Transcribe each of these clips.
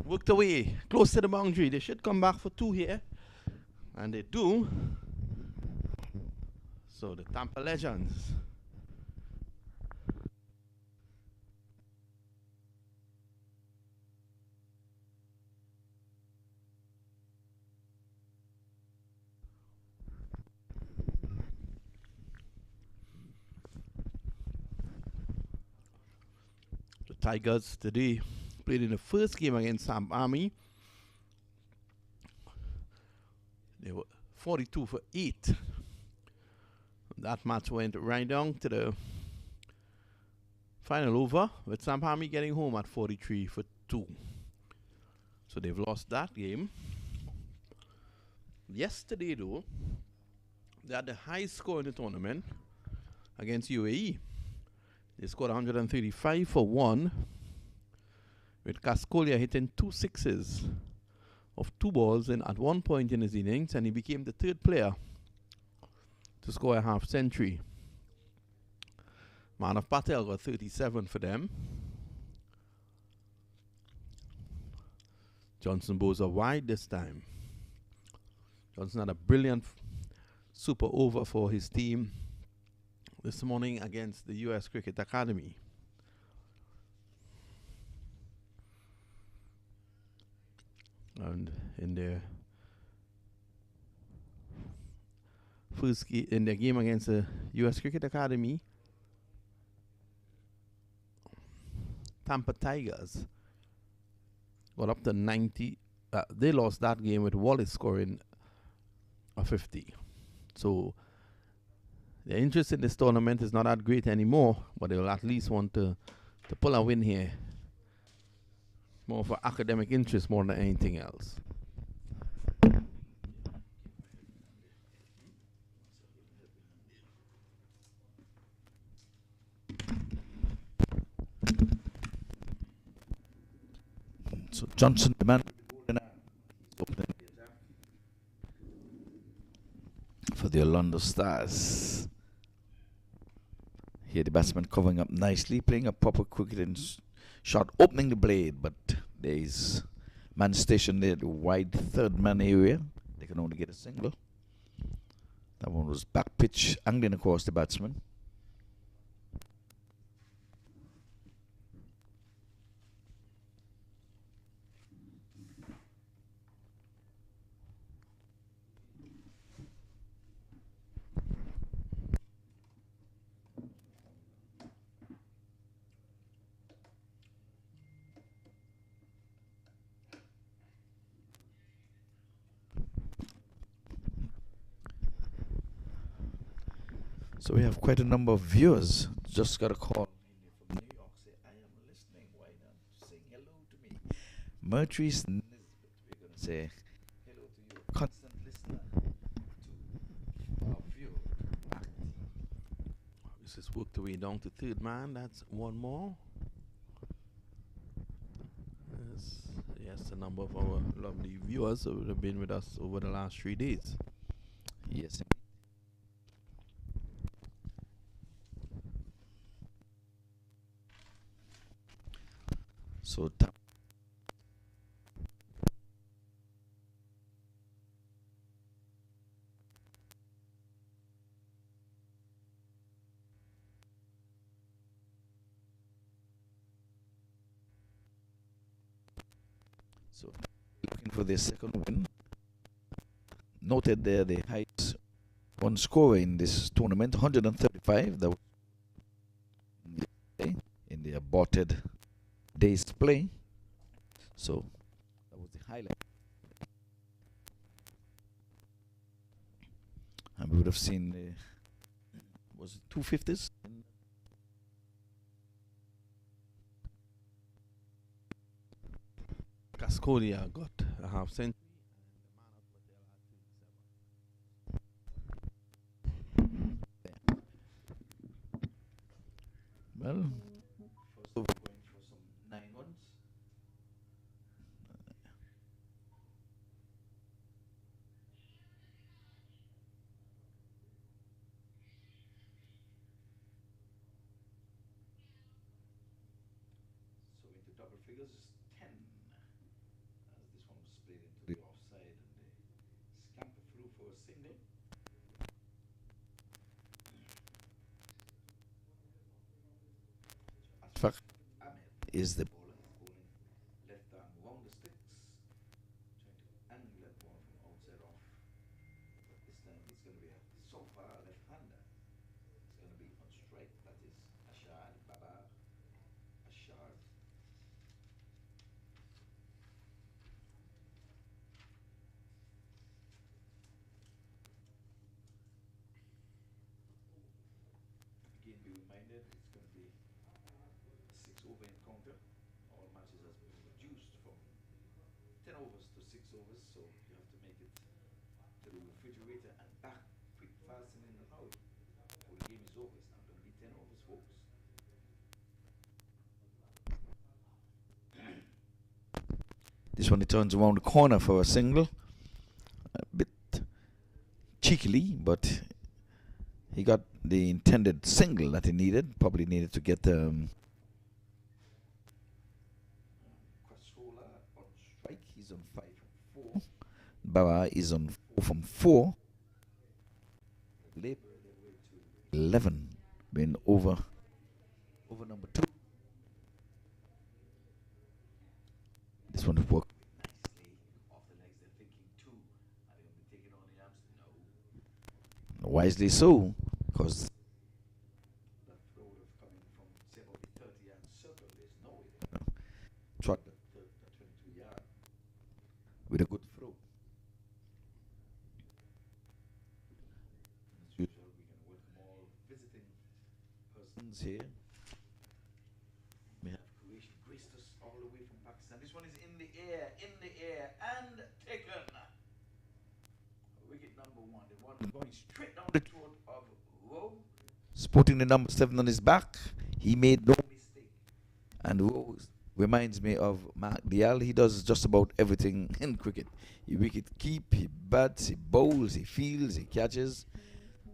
Worked away, close to the boundary. They should come back for 2 here. And they do. So the Tampa Legends. The Tigers today played in the first game against Sam Army. They were 42 for 8. That match went right down to the final over, with Sam Army getting home at 43 for 2. So they've lost that game. Yesterday, though, they had the highest score in the tournament against UAE. They scored 135 for 1, with Cascolia hitting 2 sixes of 2 balls in at one point in his innings, and he became the 3rd player to score a half century. Manav Patel got 37 for them. Johnson Boza wide this time. Johnson had a brilliant super over for his team this morning against the USAcricket Academy. And in their in their game against the USAcricket Academy, Tampa Tigers got up to 90. They lost that game with Wallace scoring a 50. So the interest in this tournament is not that great anymore, but they'll at least want to pull a win here. More for academic interest more than anything else. So Johnson demanded for the Orlando Stars. Here the batsman covering up nicely, playing a proper cricketing shot, opening the blade, but there is man stationed there, the wide 3rd man area. They can only get a single. That one was back pitch, angling across the batsman. So we have quite a number of viewers. Just got a call from New York. Say, I am listening. Why not saying hello to me? Mertrice Nisbet. We're going to say hello to you. Constant listener to our view. This is worked away down to 3rd man. That's one more. Yes, the number of our lovely viewers who have been with us over the last 3 days. Yes. So looking for their 2nd win. Noted there the highest one scorer in this tournament, 135. That was in the aborted day's play. So that was the highlight. And we would have seen was it 250s? Cascolia got a half century. Well, first over going for some 9 runs. So into double figures is 10. fact, Ahmed is the bowler. He's bowling left arm around the sticks, trying to angle that ball from outside off. But this time he's going to be so far left-hander. It's going to be on strike. That is Ashad Baba. Ashard. Again, be reminded it's going to be a 6-over encounter. All matches has been reduced from 10 overs to 6 overs, so you have to make it to the refrigerator and back quick, fast, and in a hurry before the game is over. It's not going to be 10 overs, folks. This one he turns around the corner for a single. A bit cheekily, but he got the intended single that he needed. Probably needed to get Crassola on strike. He's on 5 from 4. Baba is on 4 from 4. Labor 11, been over number 2. This one worked nicely off the legs. They're thinking 2. Are they going to be taking on the arms? No. Wisely so, because that throw of coming from say about the 30-yard circle, there's no way they're going to trot the 22-yard with a good throw. As usual, we can welcome all visiting persons here. We have Croatia graced us all the way from Pakistan. This one is in the air, and taken. Wicket number 1. The one going straight down the throat of Rowe. Sporting the number 7 on his back. He made no mistake. And Rowe reminds me of Mark Dial. He does just about everything in cricket. He wicket keep, he bats, he bowls, he fields, he catches.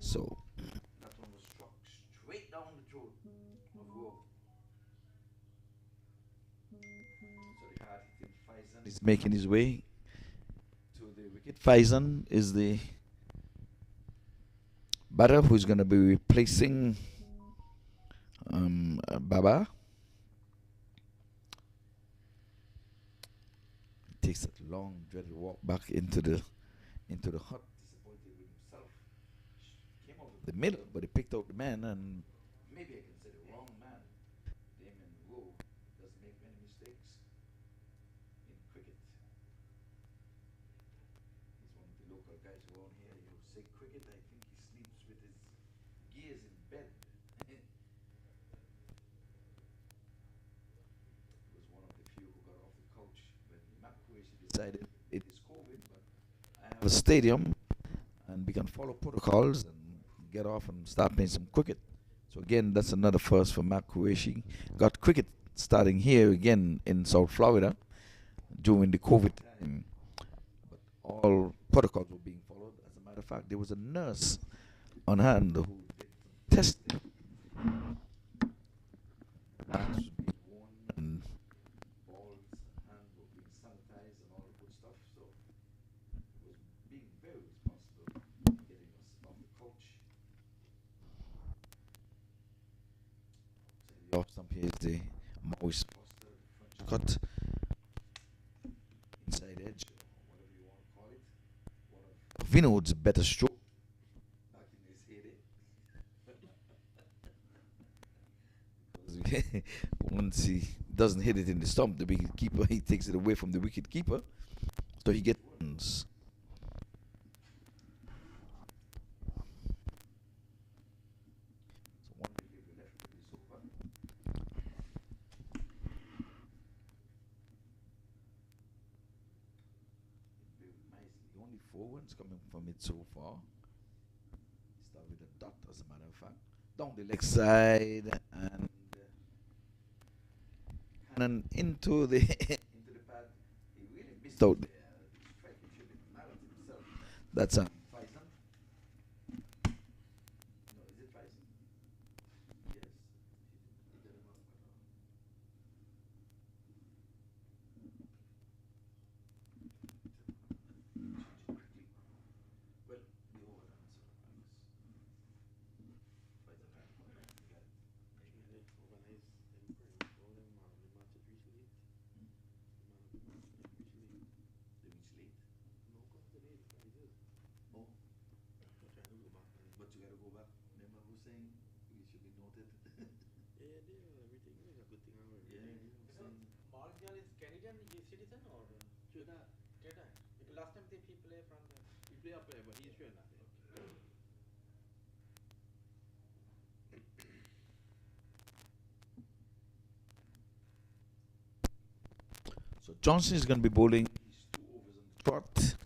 So that one was struck straight down the throat of Rowe. So the hard hitting Faizan is making his way to the wicket. Faizan is the batter who's going to be replacing Baba. He takes that long, dreaded walk back into the hut, disappointed with himself. Came out of the middle, but he picked out the man, and maybe I can say the wrong man. Damon Rowe doesn't make many mistakes in cricket. He's one of the local guys around here. You say cricket, I think he sleeps with his gears in bed. He was one of the few who got off the couch when MAQTV decided it is COVID, but I have a stadium and we can follow protocols and get off and start playing some cricket. So again, that's another first for MAQTV. Got cricket starting here again in South Florida during the COVID time. But all protocols were being followed. As a matter of fact, there was a nurse on hand who did testing. Masks were being worn and balls and hands were being sanitized and all the good stuff. So it was being very responsible getting us off the couch. So the off stump here is the moist poster, French cut, inside edge, or whatever you want to call it. One of Vinod's better stroke back in his heyday. Because once he doesn't hit it in the stump, the wicket keeper, he takes it away from the wicket keeper, so he gets runs. So one wicket left to this over. Very nicely. Only 4 runs coming from it so far. Start with a dot, as a matter of fact. Down the leg side and into the into the pad. He really missed out there. The strike should be mad at himself. That's Faizan. No, is it Faizan? Yes. He did him up. Well, the over answer. Faizan had one. He got it. But you gotta go back. Remember who's saying we should be noted? Yeah, everything is a good thing. Martial is Canadian citizen or Trinidad. Trinidad? Because last time he played from the. He play up there, but he's Trinidad. So Johnson is going to be bowling 2 overs on the trot.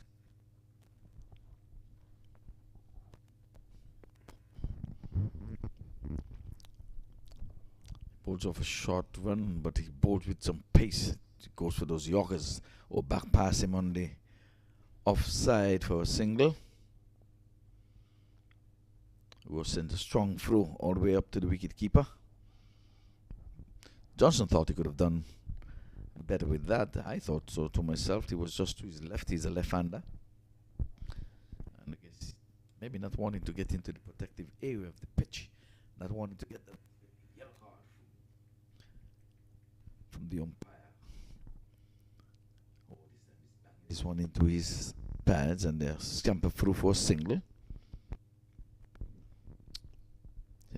Bowls off a short run, but he bowls with some pace. He goes for those Yorkers or back pass him on the offside for a single. Will send a strong throw all the way up to the wicket keeper. Johnson thought he could have done better with that. I thought so to myself. He was just to his left. He's a left-hander. And I guess maybe not wanting to get into the protective area of the pitch. Not wanting to get the yellow card from the umpire. Oh, this one into his pads and they're scamper through for a single.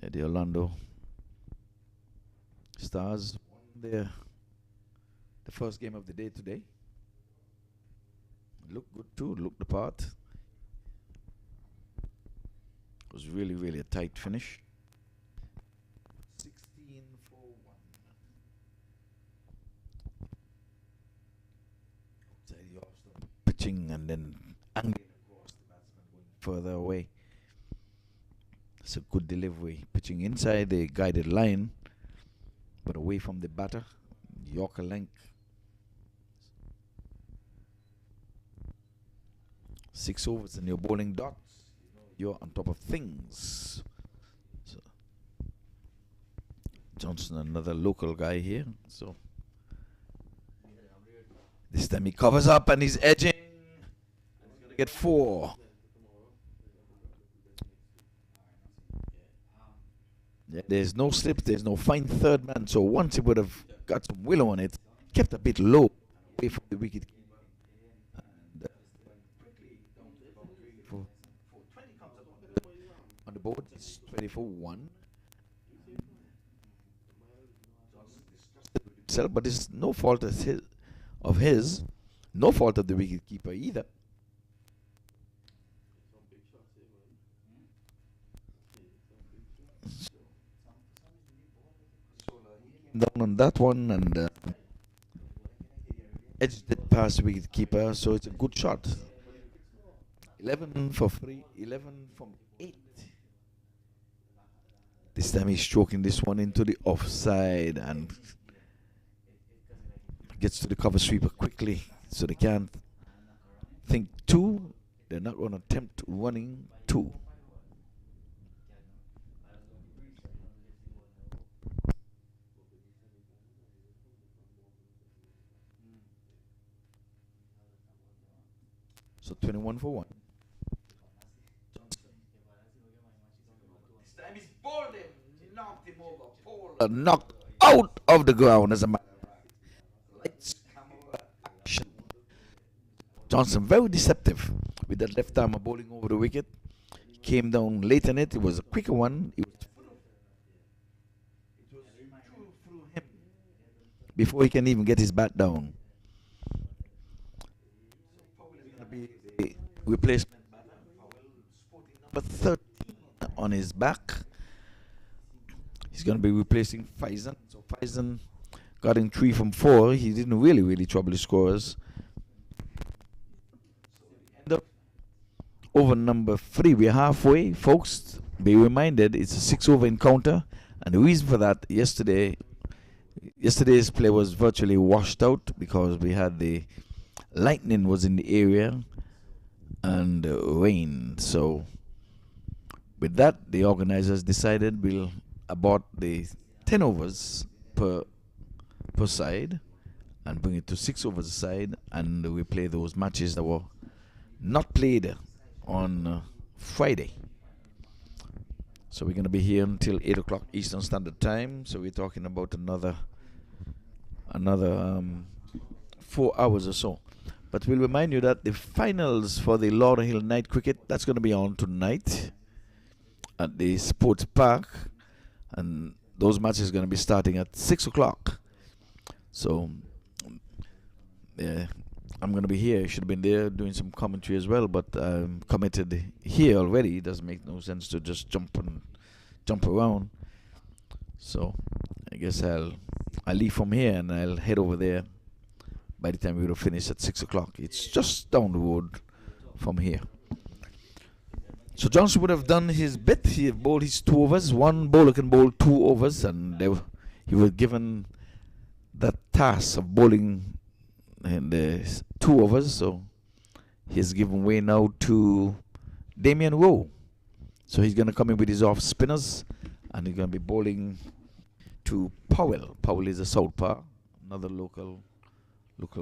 Yeah, the Orlando Stars won the first game of the day today. Looked good too, looked the part. It was really, really a tight finish. 16 for 1. Outside the off stump, pitching and then angling across the batsman going further away. It's a good delivery. Pitching inside the guided line, but away from the batter. Yorker length. 6 overs and you're bowling dots. You're on top of things. So Johnson, another local guy here. So this time he covers up and he's edging. He's going to get 4. Yeah, there's no slip, there's no fine third man. So once he would have got some willow on it, kept a bit low away from the wicket. And on the board, it's 24-1. Himself, but it's no fault of his, no fault of the wicket keeper either. Down on that one and edged it past the wicket keeper, so it's a good shot. 11 for 3, 11 from 8. This time he's stroking this one into the offside and gets to the cover sweeper quickly, so they can't think 2. They're not going to attempt running 2. So 21 for 1. This time he's bowled him, knocked him over, knocked out of the ground as a matter of fact. Lights, camera, action. Johnson very deceptive with that left arm bowling over the wicket. Came down late in it. It was a quicker one. It was through him before he can even get his bat down. Replacement sporting number 13 on his back. He's going to be replacing Faison. So Faison got in 3 from 4. He didn't really trouble his scorers. So end up over number 3. We're halfway, folks. Be reminded it's a 6-over encounter, and the reason for that, yesterday's play was virtually washed out because we had the lightning was in the area and rain. So with that, the organizers decided we'll abort the 10 overs per side and bring it to 6 overs a side, and we play those matches that were not played on Friday. So we're going to be here until 8 o'clock Eastern Standard Time. So we're talking about another 4 hours or so. But we'll remind you that the finals for the Lauderhill Night Cricket, that's going to be on tonight. at the sports park, and those matches are going to be starting at 6 o'clock. So, yeah, I'm going to be here. Should have been there doing some commentary as well, but I'm committed here already. It doesn't make no sense to just jump around. So, I guess I'll leave from here and I'll head over there by the time we will finish at 6 o'clock. It's just down the road from here. So Johnson would have done his bit. He bowled his 2 overs. One bowler can bowl 2 overs, and he was given that task of bowling in the 2 overs. So he's given way now to Damien Rowe. So he's going to come in with his off spinners, and he's going to be bowling to Powell. Powell is a southpaw, another local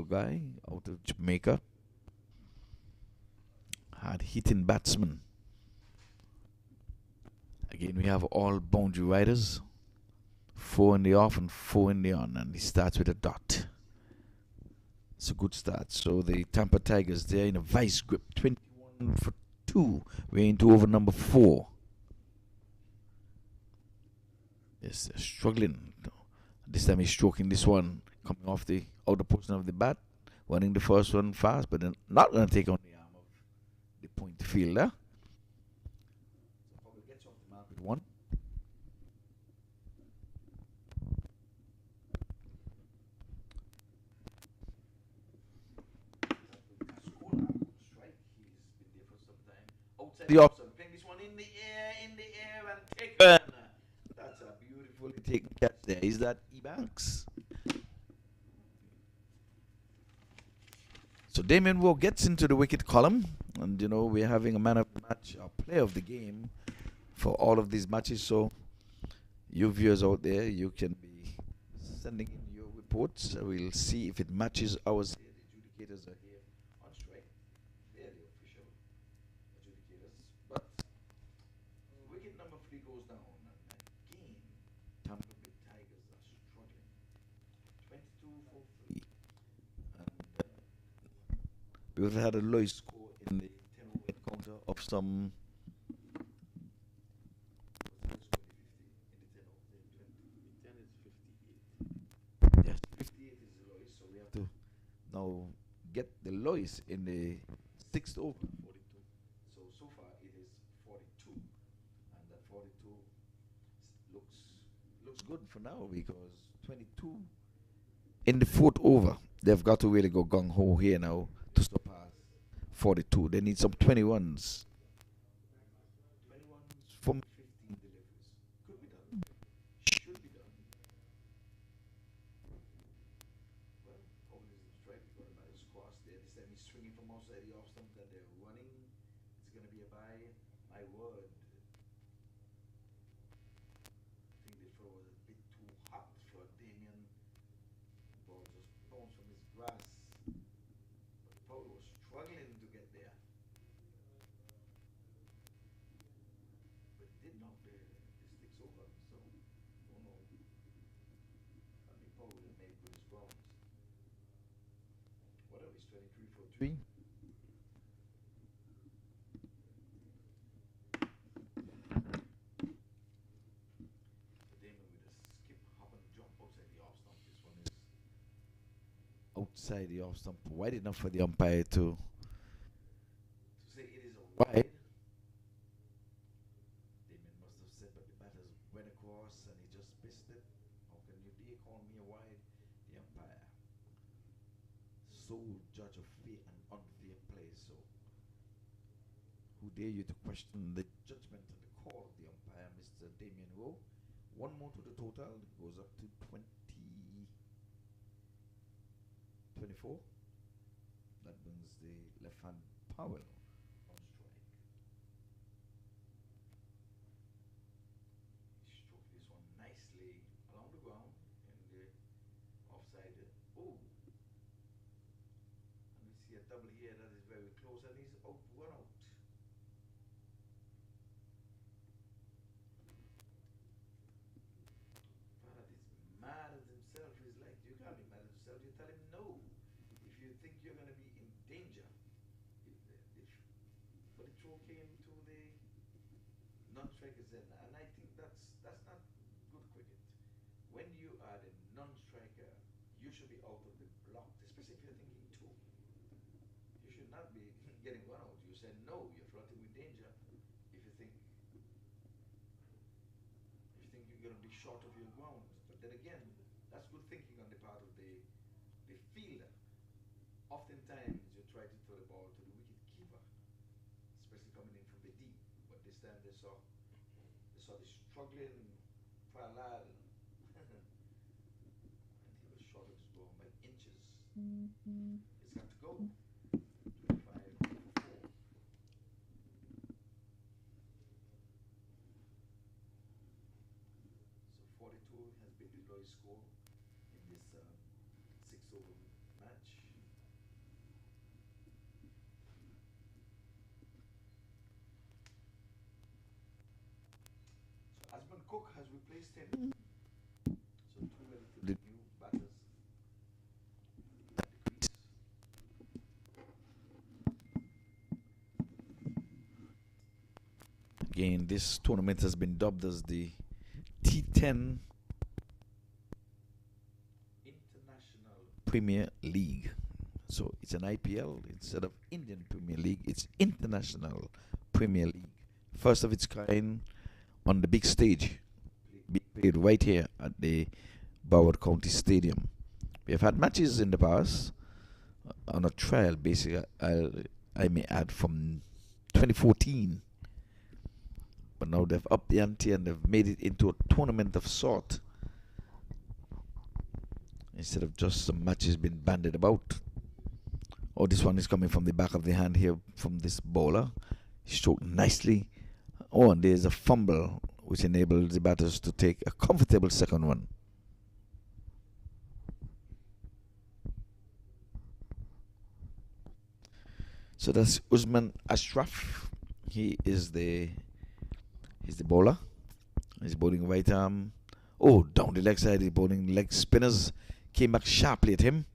guy out of Jamaica. Hard hitting batsman. Again, we have all boundary riders. 4 in the off and 4 in the on, and he starts with a dot. It's a good start. So the Tampa Tigers, they're in a vice grip, 21 for 2. We're into over number 4. Yes, they're struggling. This time he's stroking this one, coming off the outer portion of the bat, running the first one fast, but then not going to take on the arm of the point fielder. So probably gets off the mark with 1. The option, playing this one in the air, and taken. That's a beautifully taken catch there. Is that Ebanks? So Damien Rowe gets into the wicket column, and we're having a man of the match, or player of the game, for all of these matches. So you viewers out there, you can be sending in your reports. We'll see if it matches ours here. The adjudicators are here on strike. They're the official adjudicators. But wicket number 3 goes down, and again, Tampa Tigers are struggling. 22 for 3. And we've had a low score in the 10-over encounter of some. Yes, 58 is the lowest, so we have to now get the lowest in the 6th over, 42. So far it is 42, and that 42 looks good for now, because 22 in the 4th over. They've got to really go gung ho here now to surpass 42. They need some 21s. 21s from 15 deliveries. Could be done. Should be done. Well, probably is the strike. We've got a nice cross there. This time he's swinging from outside the off stump, that they're running. It's going to be a bye. My word. I think the throw was a bit too hot for Damien. The ball just bounced from his grass. But the ball was struggling to get there. But did knock the sticks over. So, oh no. I think Paul would have made good his grounds. Whatever, he's 23 for 3. Damon with a skip, hop and jump outside the off stump. This one is outside the off stump, wide enough for the umpire to say it is a wide. Damon must have said, but the batters went across and he just missed it. How can you dare call me a wide? The umpire, sole judge of fair and unfair play. So who dare you to question the judgment and the call of the umpire, Mr. Damien Rowe? 1 more to the total, goes up to 24. That brings the left hand Powell on strike. He struck this one nicely along the ground in the offside. Oh, and we see a double here that is very close, and he's out, run out. Father is mad at himself. He's like, you can't be mad at yourself. You tell him no. If you think you're going to be in danger. But the throw came to the non-strikers in, and I think that's not good cricket. When you are the non-striker, you should be out of the block, especially if you're thinking two. You should not be getting one out. You said no, you're flirting with danger. If you think you're going to be short of your ground, but then again, that's good thinking on the part of the fielder. Oftentimes, you try to throw the ball to the wicket keeper, especially coming in from the deep. But this time they saw the struggling Falal, and he was short of his goal by inches. It's got to go. 25 for 4. So 42 has been the lowest score in this 6-over match. So Asman Cook has replaced him. So two relatively new batters at the crease. Again, this tournament has been dubbed as the T10 International Premier League. So it's an IPL instead of Indian Premier League. It's International Premier League, first of its kind on the big stage, being played right here at the Broward County Stadium. We have had matches in the past on a trial basis. I may add from 2014. But now they've upped the ante and they've made it into a tournament of sort, instead of just some matches being banded about. Oh, this one is coming from the back of the hand here from this bowler. He stroked nicely. Oh, and there's a fumble which enables the batters to take a comfortable second one. So that's Usman Ashraf. He's the bowler. He's bowling right arm. Oh, down the leg side. He's bowling leg spinners. Came back sharply at him.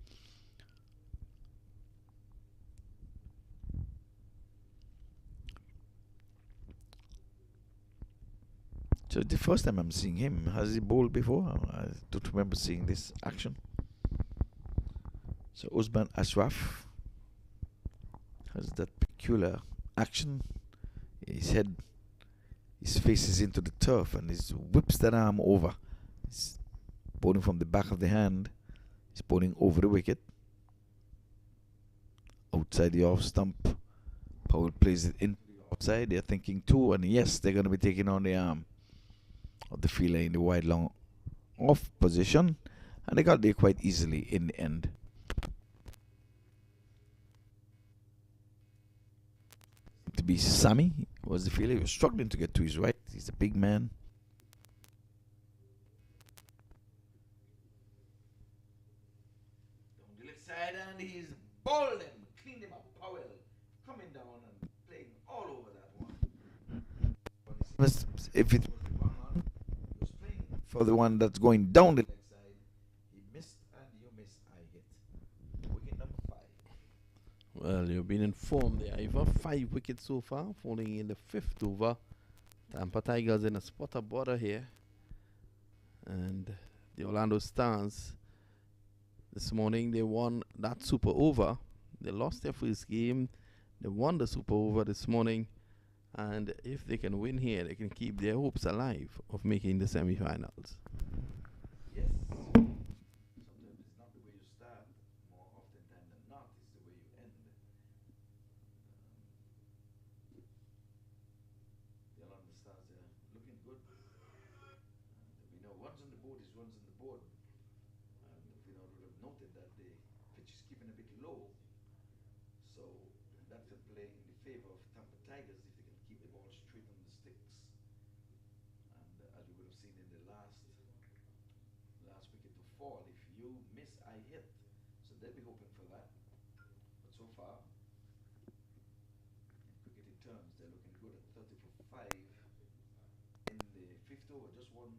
So the first time I'm seeing him. Has he bowled before? I don't remember seeing this action. So Usman Ashraf has that peculiar action. His face is into the turf and he whips that arm over. He's bowling from the back of the hand. He's bowling over the wicket. Outside the off stump. Powell plays it into the outside. They're thinking two, and yes, they're going to be taking on the arm of the fielder in the wide long off position. And they got there quite easily in the end. To be Sammy was the fielder. He was struggling to get to his right. He's a big man. Down the left side, and he's bowled him, cleaned him up. Powell coming down and playing all over that one. If it was the wrong one, he was playing for the one that's going down the leg side. He missed and you missed. I hit. Wicket number 5. Well, you've been informed there. Over 5 wickets so far, falling in the 5th over. Tampa Tigers in a spotter border here. And the Orlando Stars, this morning, they won that super over. They lost their first game. They won the super over this morning. And if they can win here, they can keep their hopes alive of making the semi-finals. Yes. Sometimes it's not the way you start. More often than not, it's the way you end. The Orlando Stars are looking good. And we know runs on the board is runs on the board. And we know would have noted that the pitch is keeping a bit low. So that could play in the favor of Tampa Tigers if they can keep the ball straight on the sticks. And as you would have seen in the last wicket to fall, if you miss, I hit. So they'll be hoping for that. But so far, in cricketing terms, they're looking good at 30 for 5 in the 5th over. Just one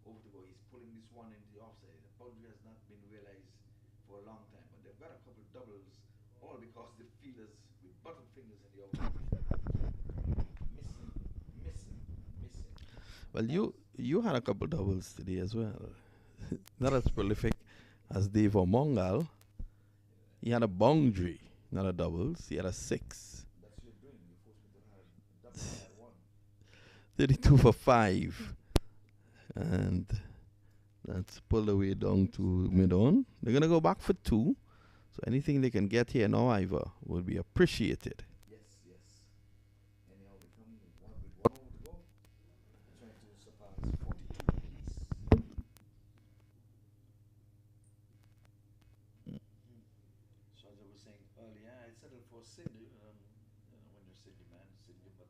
over to go. He's pulling this one into the offside. The boundary has not been realized for a long time, but they've got a couple of doubles, all because the fielders with button fingers in the outside. Missing. Well, you had a couple doubles today as well. Not as prolific as Dave Omongal. He had a boundary, not a doubles. He had a six. That's your doing. You forced me to have double. I had one. 32 for 5. And that's pulled away down to mid on. They're going to go back for 2. So anything they can get here now, Ivor, will be appreciated. Yes, yes. Anyhow, we come with one over to go. Trying to surpass 42 apiece. So as I was saying earlier, I settled for Cindy. When you're Cindy man, Cindy, but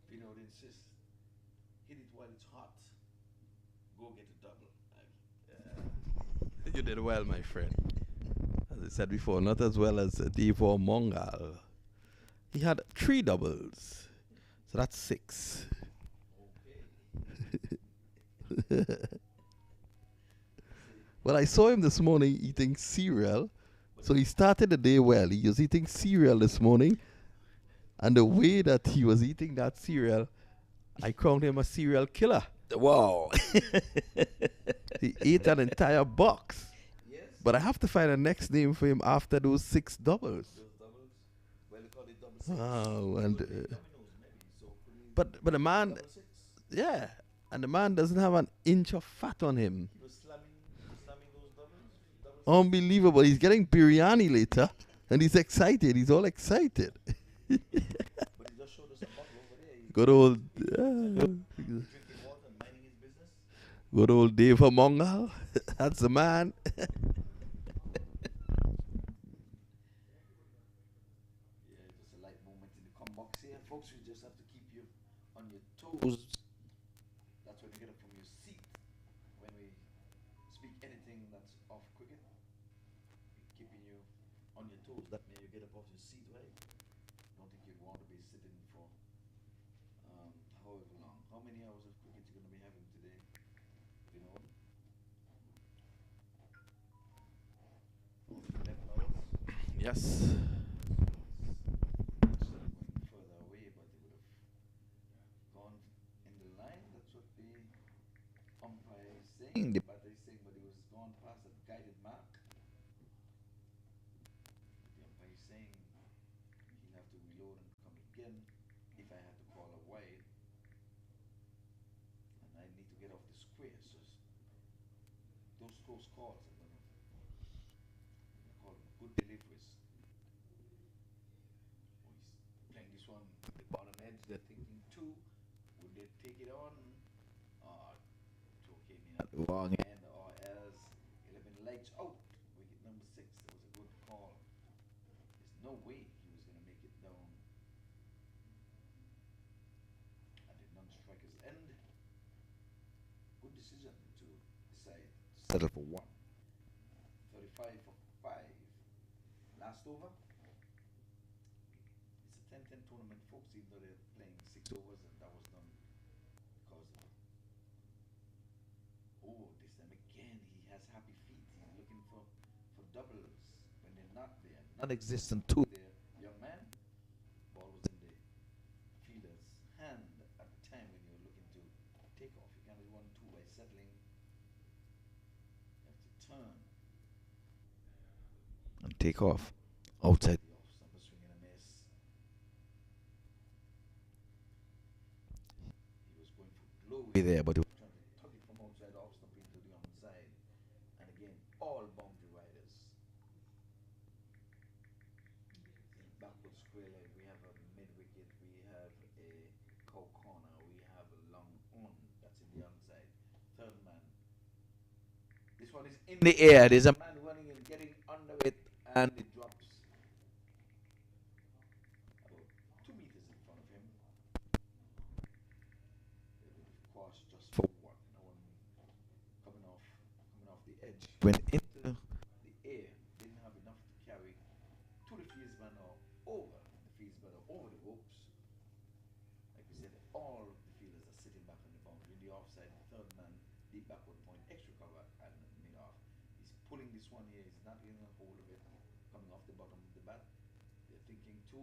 Pino would insist, hit it while it's hot. Go get a double. You did well, my friend. As I said before, not as well as Dave Mongal. He had 3 doubles. So that's 6. Well, I saw him this morning eating cereal. So he started the day well. He was eating cereal this morning. And the way that he was eating that cereal, I crowned him a serial killer. Wow. He ate an entire box. Yes. But I have to find a next name for him after those 6 doubles. Those doubles. Well, they call it double six. Wow, and Dominoes, maybe. So could he but the man, double six? yeah, and the man doesn't have an inch of fat on him. He was slamming those double Unbelievable. He's getting biryani later, and he's excited. He's all excited. But he just showed us a bottle over there. He Good old, drinking water and minding his business. good old Dave Mongal. That's the man. Yeah, just a light moment in the come box here. Folks, we just have to keep you on your toes. That's when you get up from your seat. When we speak anything that's off cricket, we're keeping you on your toes. That means you get up off your seat, right? Don't think you want to be sitting for however long. How many hours of cricket you going to be having today? You know? 11 hours? Yes. Instead of going further away, but they would have gone in the line. That's what the umpire is saying. The batter is saying, but he was gone past a guided mark. The umpire is saying he'll have to reload and come again if I had to call a wide. And I need to get off the square. So those close calls are going to call them good deliveries. Playing this one with the bottom edge, they're thinking 2. Would they take it on? Throw came in at the wrong end, or else 11 legs out. Wicket number 6. That was a good call. There's no way he was going to make it down at the non-striker's end. Good decision to decide to settle for 1. 35 for 5. Last over. It's a 10-10 tournament, folks, even though they're playing 6 overs, and that was done because of. Oh, this time again, he has happy feet. He's looking for doubles when they're not there. Non-existent 2 there. Young man, ball was in the fielder's hand at the time when you were looking to take off. You can't do 1-2 by settling. You have to turn and take off outside the off stump, swing and a miss. He was going for glory there, but he was trying to tuck it from outside the off stump into the onside. And again, all boundary riders. In backward square leg, we have a mid wicket, we have a cow corner, we have a long on. That's in the onside. Third man. This one is in the air. There's a man running and getting under it, and it drops about 2 meters in front of him. They would have crossed just for 1. No one coming off the edge. Went into the air, didn't have enough to carry to the fieldsman or over the fieldsman or over the ropes. Like we said, all the fielders are sitting back on the boundary. In the offside, the third man, deep backward point, extra cover, and mid off. He's pulling this one here. He's not getting a hold of it. Coming off the bottom of the bat. They're thinking 2.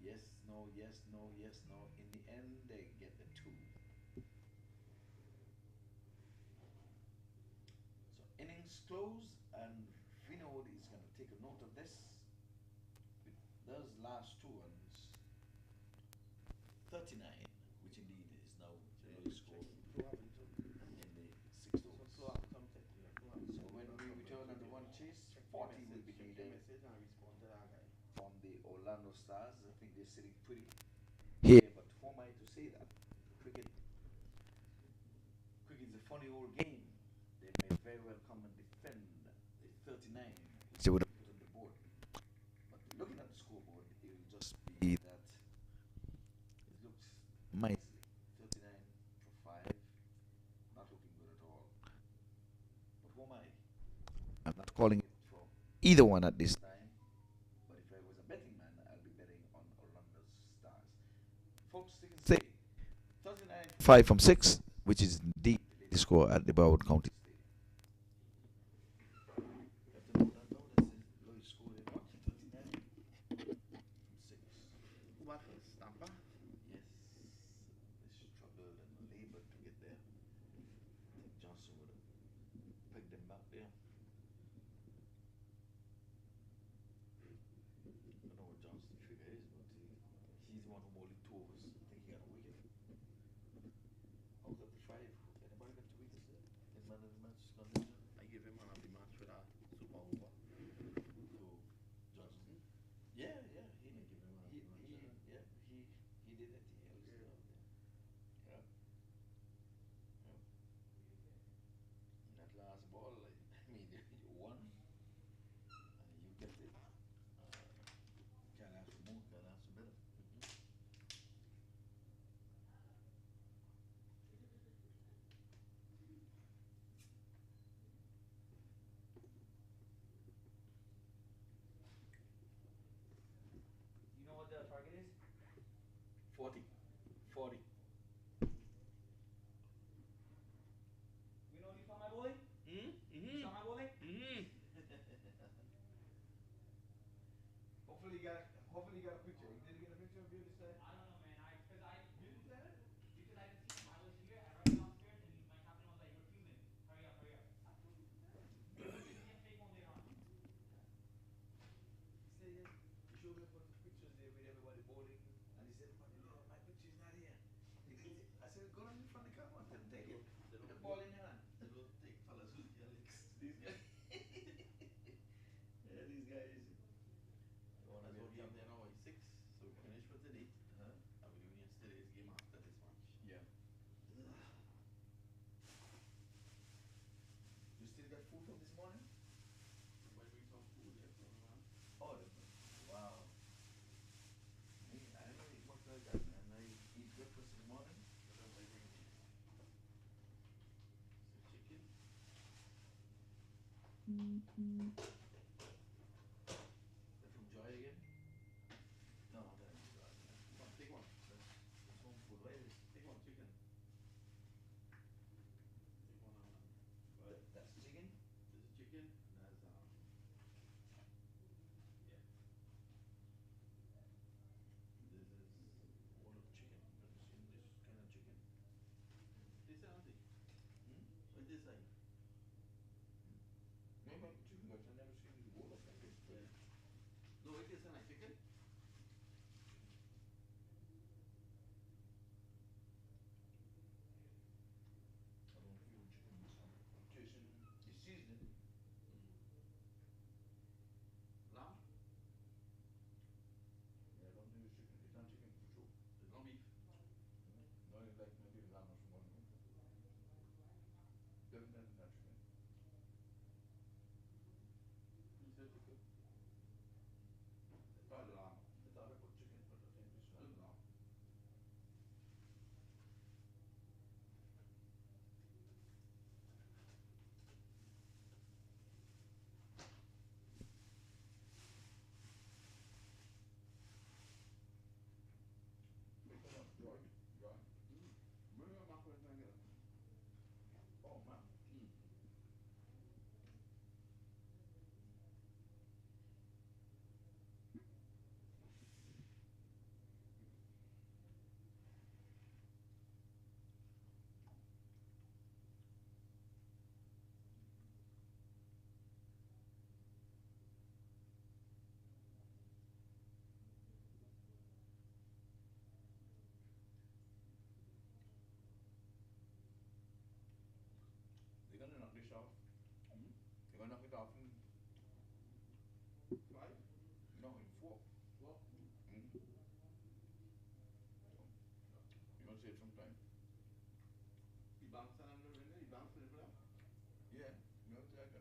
Yes, no, yes, no, yes, no. In the end, they get the 2. is closed, and Vinod is going to take a note of this. With those last two runs, 39, which indeed is now the lowest score in the sixth overs. So when we return on the one chase, 40 will be needed from the Orlando Stars. I think they're sitting pretty here, but who am I to say that? Cricket's a funny old game. They may very well come and defend the 39 which they would have put on the board. But looking at the scoreboard, it will just be that it looks nicely. 39 for 5, not looking good at all. But who am I? I'm not calling it for either one at this time. But if I was a betting man, I'll be betting on Orlando Stars. Folks, they can say 39 5 from 6, which is indeed the score at the Broward County Stadium. You have to know that now. That's the lowest score they got, 39 from 6. What was Tampa? Yes, they struggled and labored to get there. I think Johnson would have pegged them back there. I don't know what Johnson's figure is, but he's the one who bowled 2 overs. I think he got a wicket. Out of the 5, anybody got 2 wickets there? In man of the match condition? I give him man of the match for that super over. So Johnson? Yeah, yeah, he did. Give him man of He, the match, he, yeah, he did it. He held it out there. Yeah. Yeah. That last ball, like, I mean, you won, you kept it. Can't ask for more, can't ask for better. You know what the target is? 40. 40. You know you saw my bowling? You saw my bowling? Hopefully you got a picture. Did you get a picture of you this time? I don't know, man. Did you send it? Because I just see him. I was here. I ran downstairs, and my captain was like, "You're fuming. Hurry up, hurry up." I told you. You can take one later on. He said, yeah. He showed me a bunch of pictures there with everybody bowling, and he said, my picture's not here. I said, go on in front of the camera and take it. With the ball in your hand. They don't take fellas with their legs. These guys. Yeah, these guys. That's what game there now is 6. So we finished for today. Huh? I'll be doing yesterday's game after this match. Yeah. You still got food from this morning? Somebody bring some food there for me, man. Oh, wow. Me, I don't eat much like that, man. I eat breakfast in the morning. What else I bring? Some chicken. They're from Joy again? No, they're not Joy. Come on, take one. That's home food. Where is it? Take one chicken. Take one That's chicken? This is chicken. That's yeah. This is all of chicken. Never seen this kind of chicken. This side, auntie. What's this side? No, no, chicken guys. I've never seen this bowl of like this. Yeah. No, it is like chicken. I don't feel chicken this time. I'm tasting the seasoning. Lamb. Yeah, I don't think it's chicken. It's not chicken for sure. There's no beef. No, it's like maybe lamb or some one. Definitely not chicken. You said chicken. Thought lamb.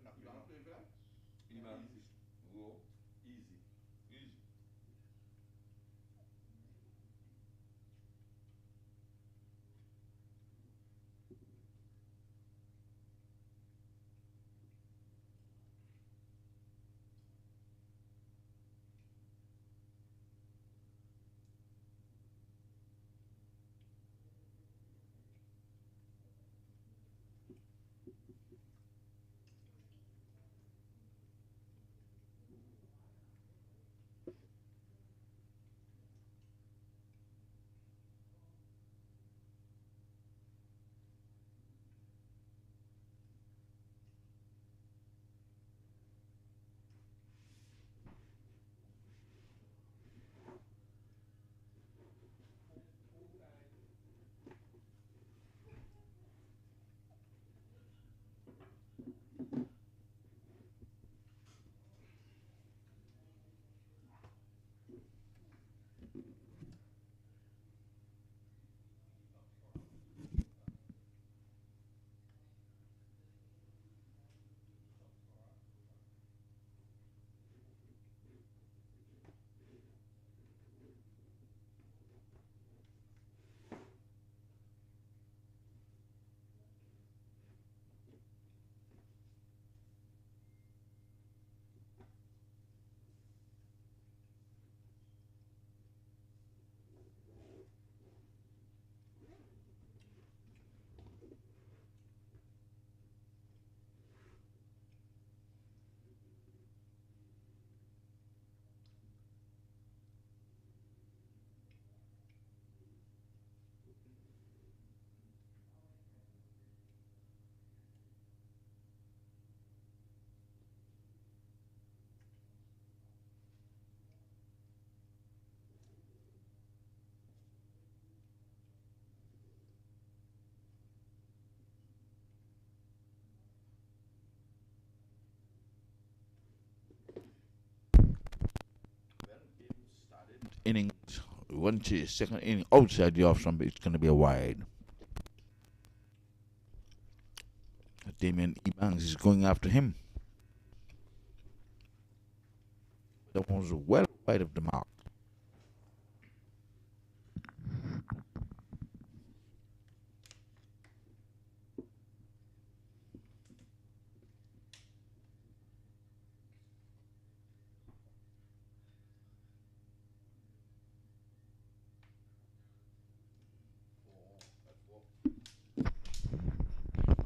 You want to play for that? Easy. Whoa. Easy. Easy. Innings, once his second inning outside the off stump, it's going to be a wide. Damien Ebanks is going after him. That was well wide of the mark.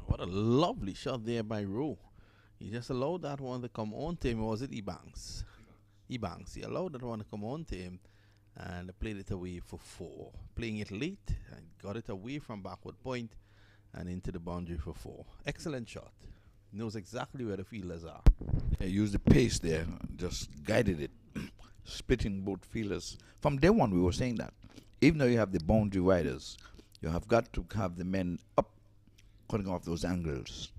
What a lovely shot there by Rowe. He just allowed that one to come on to him. Was it Ebanks? Ebanks. He allowed that one to come on to him and played it away for 4. Playing it late and got it away from backward point and into the boundary for 4. Excellent shot. Knows exactly where the fielders are. Yeah, used the pace there, just guided it, splitting both fielders. From day one, we were saying that. Even though you have the boundary riders, you have got to have the men up, cutting off those angles.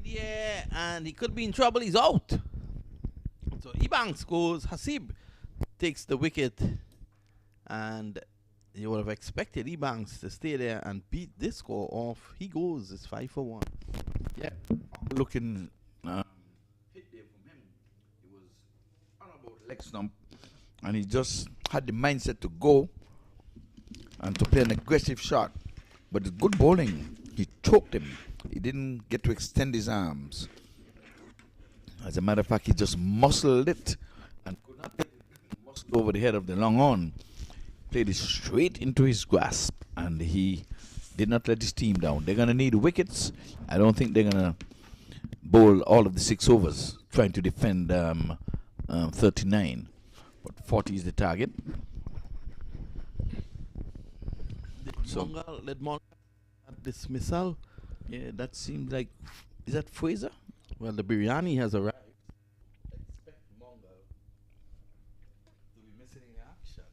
Yeah, and he could be in trouble. He's out. So Ebanks goes. Hasib takes the wicket, and you would have expected Ebanks to stay there and beat this score off. He goes. It's 5 for 1. Yeah, looking hit there from him. He was on about leg stump, and he just had the mindset to go and to play an aggressive shot. But the good bowling, he choked him. He didn't get to extend his arms. As a matter of fact, he just muscled it and could not get it muscled over the head of the long on. Played it straight into his grasp, and he did not let his team down. They're going to need wickets. I don't think they're going to bowl all of the 6 overs trying to defend 39. But 40 is the target. Let Mongal dismissal. Yeah, that seems like... Is that Fraser? Well, the biryani has arrived. Expect Mongal to be missing in action.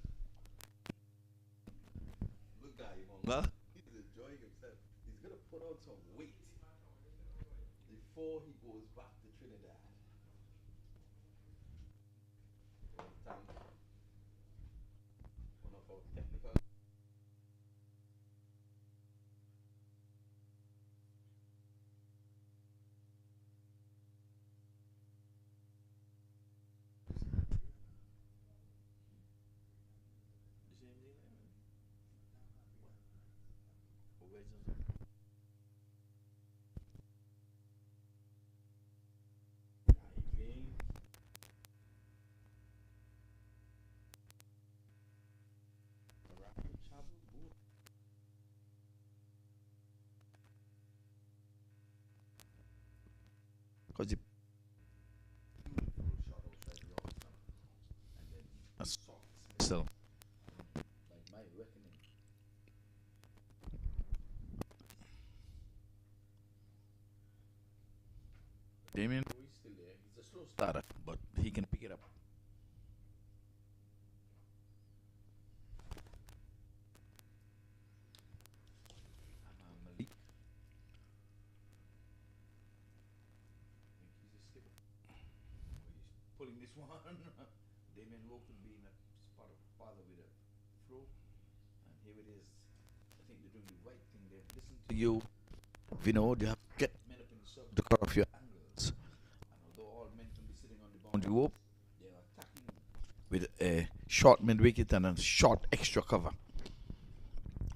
Good guy, Mongal. He's enjoying himself. He's going to put on some weight before he goes back to Trinidad. Thank one of our technical Because he a soft dismissal, like my reckoning. Damien Roy is still there. He's a slow starter, but he can pick it up. Malik. He's a skipper. He's pulling this one. Damien Roy could be in a spot of father with a throw. And here it is. I think they're doing the right thing there. Listen to you. Vino, you have to get men up in the circle to cut off your angles. And although all men can be sitting on the boundary rope, they are attacking with a short mid wicket and a short extra cover,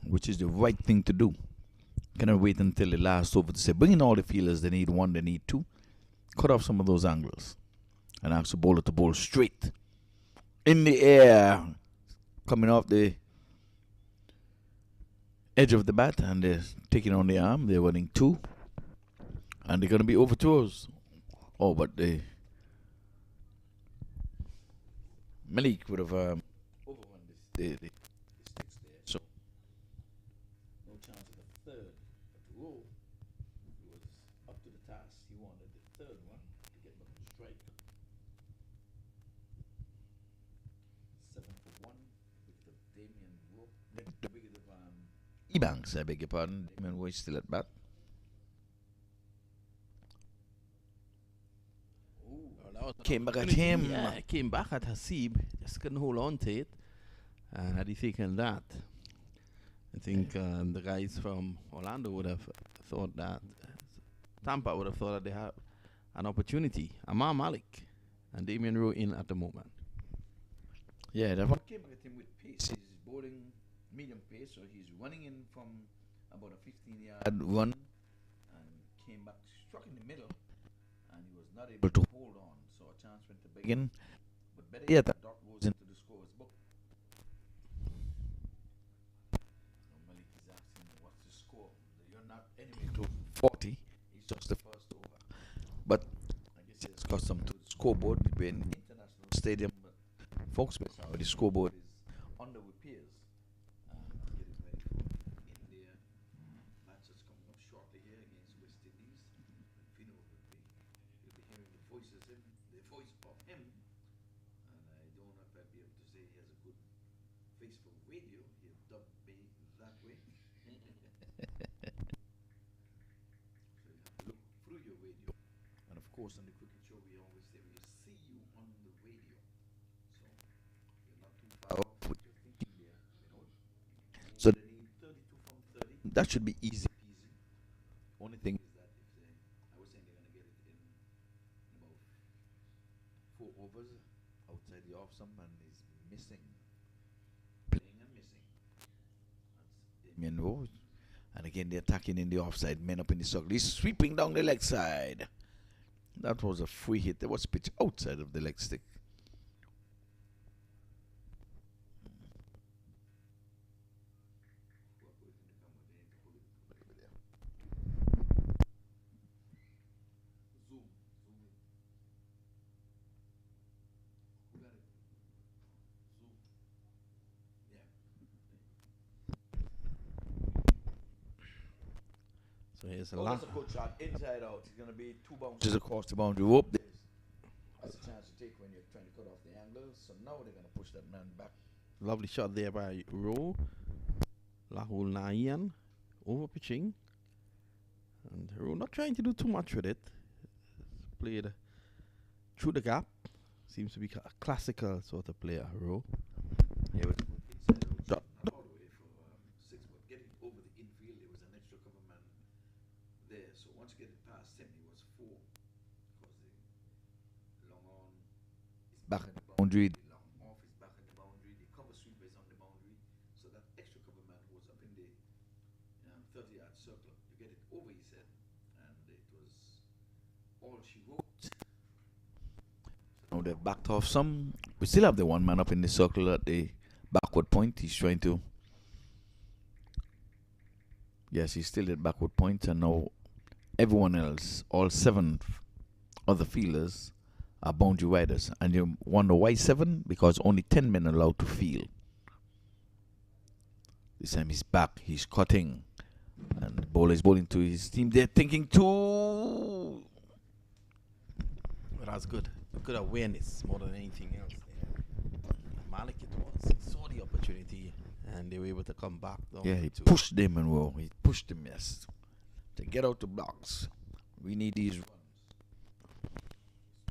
which is the right thing to do. Cannot wait until the last over to say, bring in all the fielders. They need one, they need two. Cut off some of those angles and ask the bowler to bowl straight in the air, coming off the edge of the bat, and they're taking on the arm. They're running two, and they're going to be over tours. Oh, but they Malik would have overrun the sticks there, so no chance of the third. But Rowe was up to the task. He wanted the third one to get them on strike. 7 for 1 with the Damien Rowe. The wicket of Ebanks, I beg your pardon. Damien Rowe still at bat. Came back at him. Yeah, came back at Hasib. Just couldn't hold on to it. And had he taken that, I think the guys from Orlando would have thought that Tampa would have thought that they had an opportunity. Amar Malik and Damien Rowe in at the moment. Yeah, that one came back at him with pace. He's bowling medium pace, so he's running in from about a 15-yard run and came back, struck in the middle, and he was not able to hold on. So a chance went to begin, but better yet, that dot goes into the scorer's book. So Malik is asking, what's the score? You're not anyway to 40. It's just the first over. But I guess it's custom to the scoreboard. We're in international stadium, but folks, the scoreboard is under repairs. Getting ready for India. Matches coming up shortly here against West Indies. Fino will be hearing the voice of him, and I don't know if I'd be able to say he has a good face for radio. He'll dub me that way. So you have to look through your radio, and of course on the cricket show we always say we see you on the radio. So you're not too far off what you're thinking there, you know. So they need 32 from 30. That should be easy peasy. Only thing is that if they, I was saying they're gonna get it in about 4 overs outside the off stump, and he's missing, playing and missing. That's Damien Rowe. And again they're attacking in the offside, men up in the circle. He's sweeping down the leg side. That was a free hit. There was pitch outside of the leg stick. So here's a Oh, lot. that's a good shot. Inside out. It's going to be 2 bounces across the boundary rope. That's a chance to take when you're trying to cut off the angle. So now they're going to push that man back. Lovely shot there by Rowe. Lahul Nayan over pitching. And Rowe not trying to do too much with it. Played through the gap. Seems to be a classical sort of player, Rowe. Yeah, but inside out. Not all the way for 6, but getting over the infield, there was an extra cover man there. So once you get it past him, he was 4. Because the long on is back in the boundary, the long off is back in the boundary, the cover sweeper is on the boundary. So that extra cover man was up in the 30-yard circle. You get it over his head, and it was all she wrote. Now they've backed off some. We still have the one man up in the circle at the backward point. He's trying to. Yes, he's still at backward point, and now everyone else, all 7 other fielders are boundary riders. And you wonder why 7? Because only 10 men are allowed to field. This time he's back, he's cutting. And the bowler is bowling to his team. They're thinking too. Well, that's good. Good awareness more than anything else. Malik it was. He saw the opportunity and they were able to come back. Yeah, he pushed them and well, he pushed them, yes. To get out the blocks. We need these runs.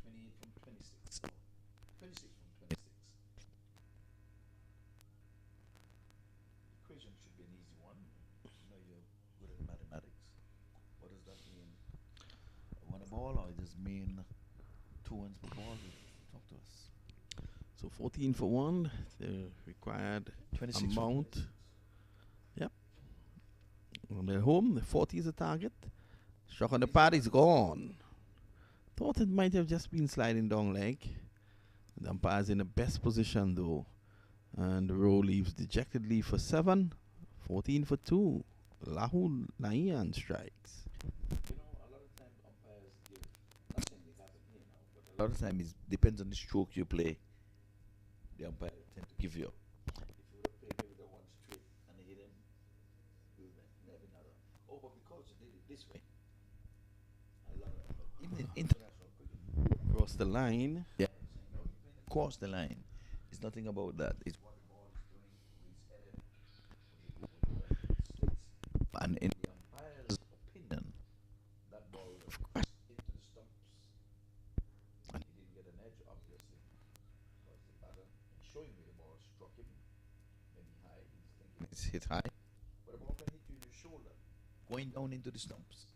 28 from 26. 26 from 26. Equation should be an easy one. You know you're good at mathematics. What does that mean? One ball or it just mean 2 ones per ball? Talk to us. So 14 for 1, the required 26 amount. Yep. When they're home, the 40 is the target. Struck on the pad is gone. Thought it might have just been sliding down leg. The umpire's in the best position though. And the row leaves dejectedly for 7. 14 for 2. Rahul Nayan strikes. You know, a lot of times umpires give, not saying it happen here now, but a lot of times it depends on the stroke you play. The umpire tend to give you. If you would have played maybe the one straight and hit him, you would have never another. Oh, but because you did it this way, a lot of even in international cricket, Cross the line. yeah, cross the line. It's nothing about that. It's what the ball is doing, where it's headed. And in the umpire's opinion, that ball would have crashed into the stumps. And he didn't get an edge, obviously. Because the batter showing me the ball struck him. Maybe high. He's thinking it's hit high. But the ball can hit you in your shoulder, going down into the stumps.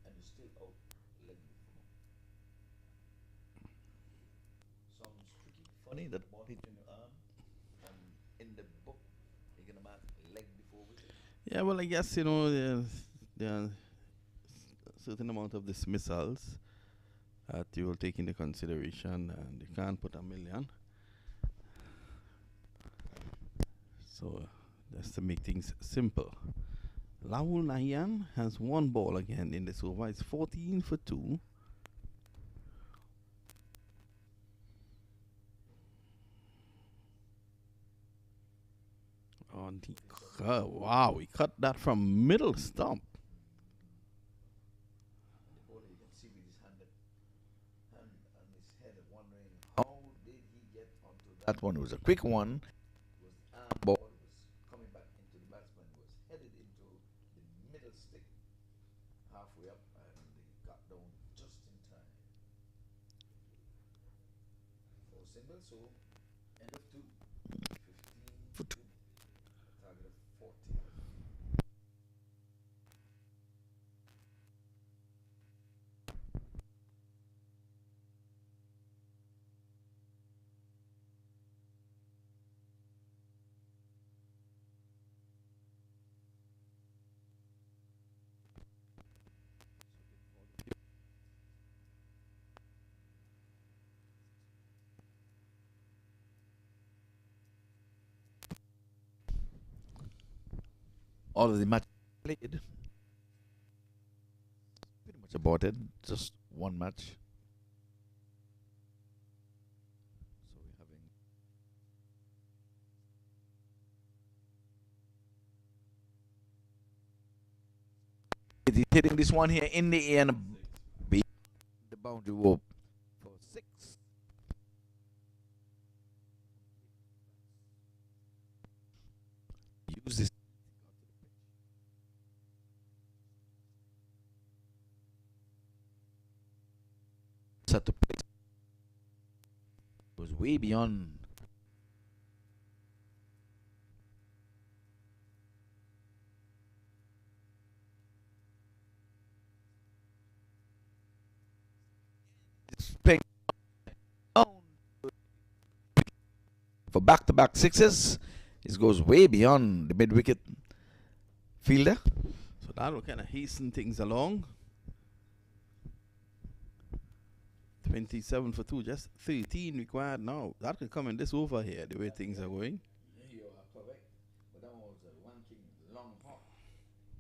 And you're still out leg before. Sounds tricky, funny that the ball hit you in your arm. And in the book, you're going to mark leg before with it. Yeah, well, I guess, there are a certain amount of dismissals that you will take into consideration, and you can't put a million. So that's to make things simple. Rahul Nayan has 1 ball again in this over. It's 14 for 2. On the wow, he cut that from middle stump. The bowler, you can see with his hand on his head, wondering how did he get onto that one. It was a quick one. It was arm ball. It was coming back into the batsman. It was headed into the middle stick, halfway up, and he got down just in time. 4 singles, so end of 2. 15 for 2. Target of 40. All of the match played. Pretty much aborted. Just one match. So we're having. He's hitting this one here in the air and beat the boundary rope for 6. Use this. At the place was way beyond. It's playing down for back-to-back 6s. This goes way beyond the mid-wicket fielder. So that will kind of hasten things along. 27 for 2, just 13 required now. That could come in this over here, the way things are going. Yeah, you are correct. But that one was a ranking long hop.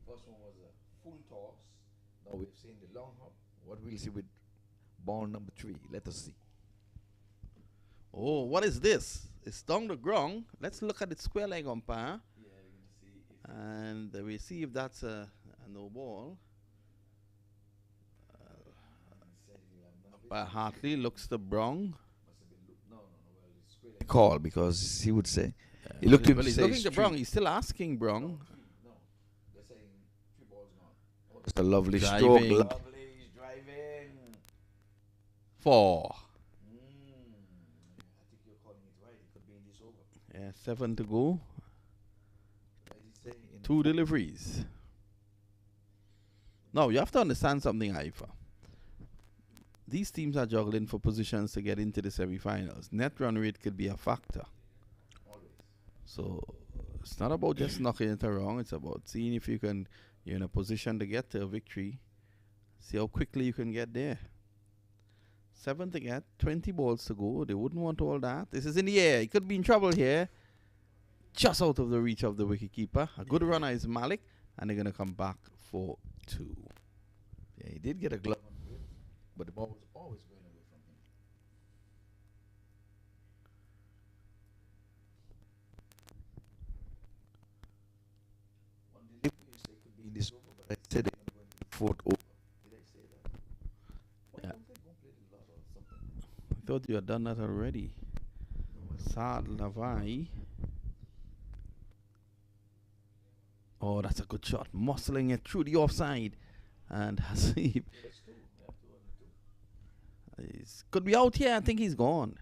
First one was a full toss. Now we've seen the long hop. What we'll see with ball number 3. Let us see. Oh, what is this? It's down the ground. Let's look at the square leg umpire. Yeah, we're going to see if And we see if that's a no ball. Umpire Hartley looks the brown. call, because he would say he Well, looked at him well, and he's say looking to Brown. He's still asking Brown. No, they're saying 3 balls gone. It's a lovely Driving. stroke. Lovely, he's driving. 4. I think you're calling it right. It could be in this over. Yeah, 7 to go. What does he say? 2 deliveries. Now, you have to understand something, Haifa. These teams are juggling for positions to get into the semifinals. Net run rate could be a factor. Always. So, it's not about just knocking it around. It's about seeing if you're in a position to get to a victory. See how quickly you can get there. 7 to get, 20 balls to go. They wouldn't want all that. This is in the air. He could be in trouble here. Just out of the reach of the wicketkeeper. A good runner is Malik. And they're going to come back for 2. Yeah, he did get a glove on the whip, but the ball was always going away from him. One delivery, you say could be in this over, but I said they're going to go into the 4th over. Did I say that? Why Yeah. don't they go play the lot or something? I thought you had done that already. Saad Lavai. Oh, that's a good shot. Muscling it through the offside. And Hasib That's 2. We have 2 on the 2. could be out here. I think he's gone.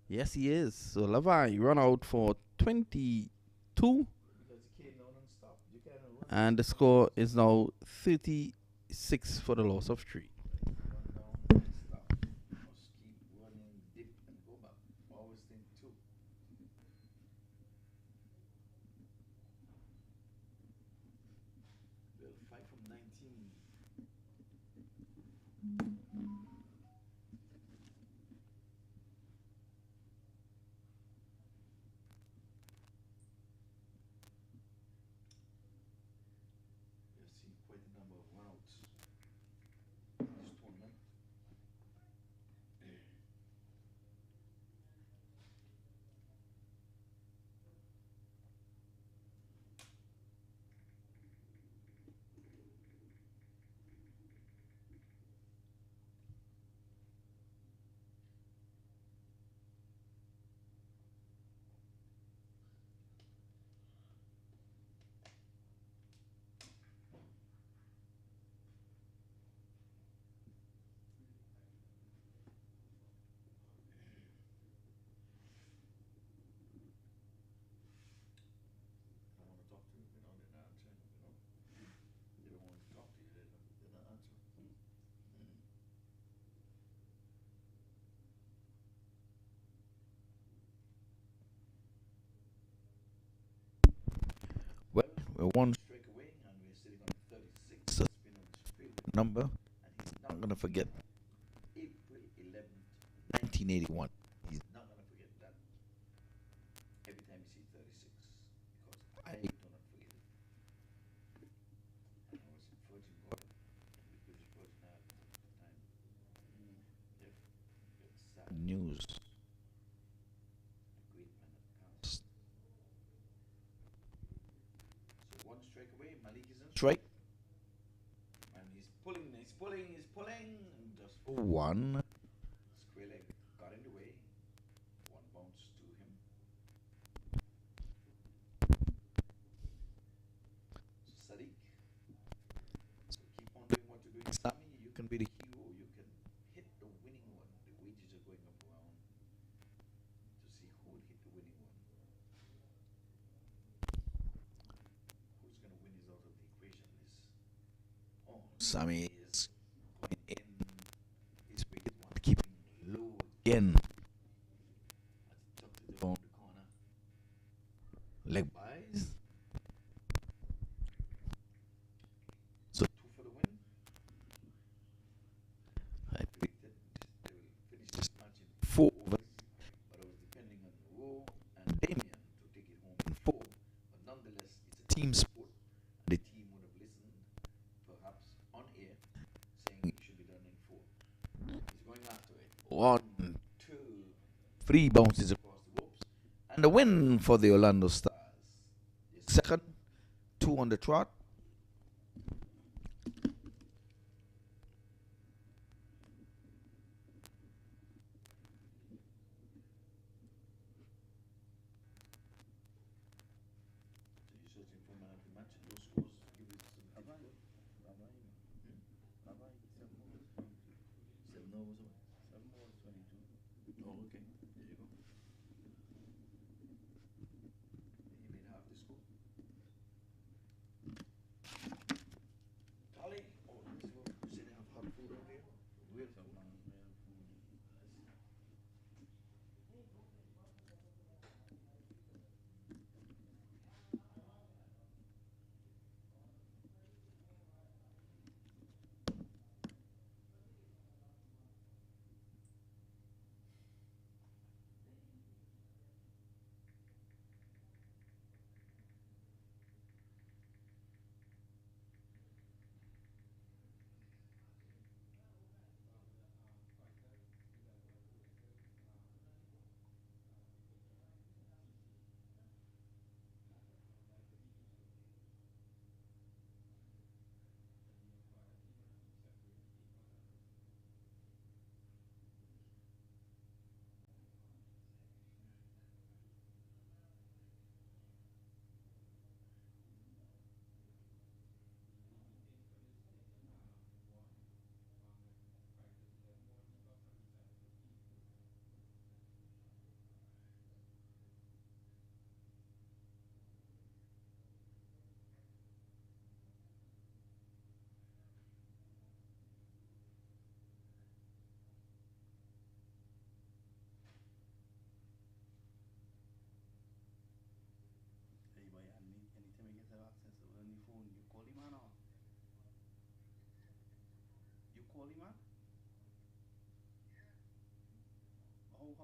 Yes, he is. So Lavai run out for 22. Because he came down and stopped. You can't run. And the score is now 36 for the loss of 3. Run down and stop. Must keep running, dip, and go back. Always think 2. Well, 5 from 19. We have seen quite a number of runouts in this tournament. I want to talk to you, they're not answering, They don't want to talk to you, they're not answering. Well, we're 1 strike away, and we're sitting on 36. That's been a favorite number, and he's not going to forget April 11th, 1981. He's not going to forget that. Every time he sees 36, because I do not forget it. And I was in Virgin Gordon, the British Virgin Islands at the time. Yep. It's sad news. The great man that passed. So 1 strike away, Malik is in strike. And he's pulling, and just for 1. Square leg got in the way. 1 bounce to him. So Sadiq. So keep on doing what you're doing, Sami. You can be the hero. You can hit the winning one. The wages are going up around to see who will hit the winning one. Who's going to win is out of the equation. Sami is going in. His wicket one, keeping low again. That's tucked it around the corner. Leg buys. So 2 for the win. I predicted they will finish this match in 4 overs, but I was depending on Rowe and Damien to take it home in 4. But nonetheless, it's a team sport. The team would have listened, perhaps on air, saying it should be done in 4. He's 1, 2, 3 bounces across the ropes. And the win for the Orlando Stars. Second, 2 on the trot.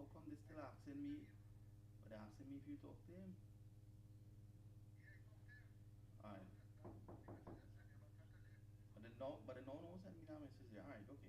How come they still asking me? But they're asking me if you talk to him. Alright. But the no send me that message there. Alright, okay.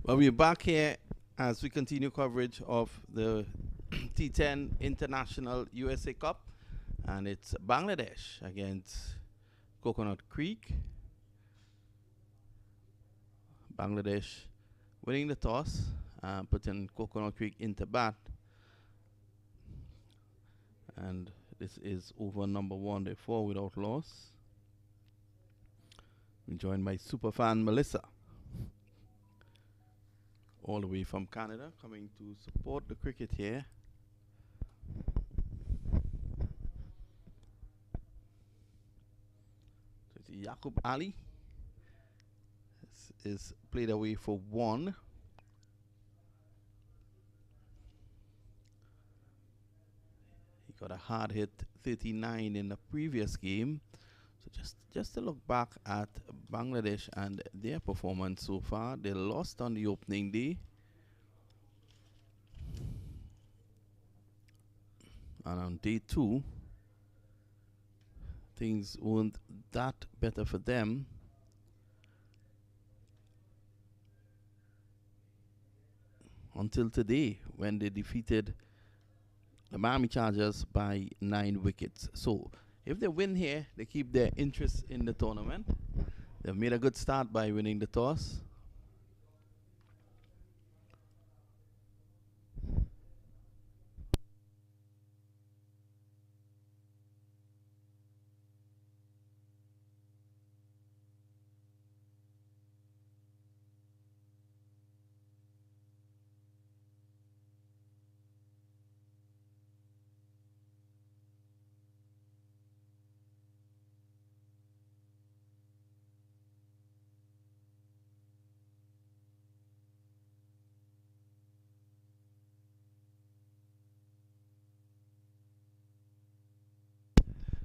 Well, we're back here as we continue coverage of the T10 International USA Cup, and it's Bangladesh against Coconut Creek. Bangladesh winning the toss, putting Coconut Creek into bat. And this is over number 1, therefore without loss. I'm joined by superfan Melissa, all the way from Canada, coming to support the cricket here. So it's Yaqub Ali. This is played away for 1. He got a hard hit 39 in the previous game. So just to look back at Bangladesh and their performance so far, they lost on the opening day. And on day 2, things weren't that better for them. Until today, when they defeated the Miami Chargers by 9 wickets. So if they win here, they keep their interest in the tournament. They've made a good start by winning the toss.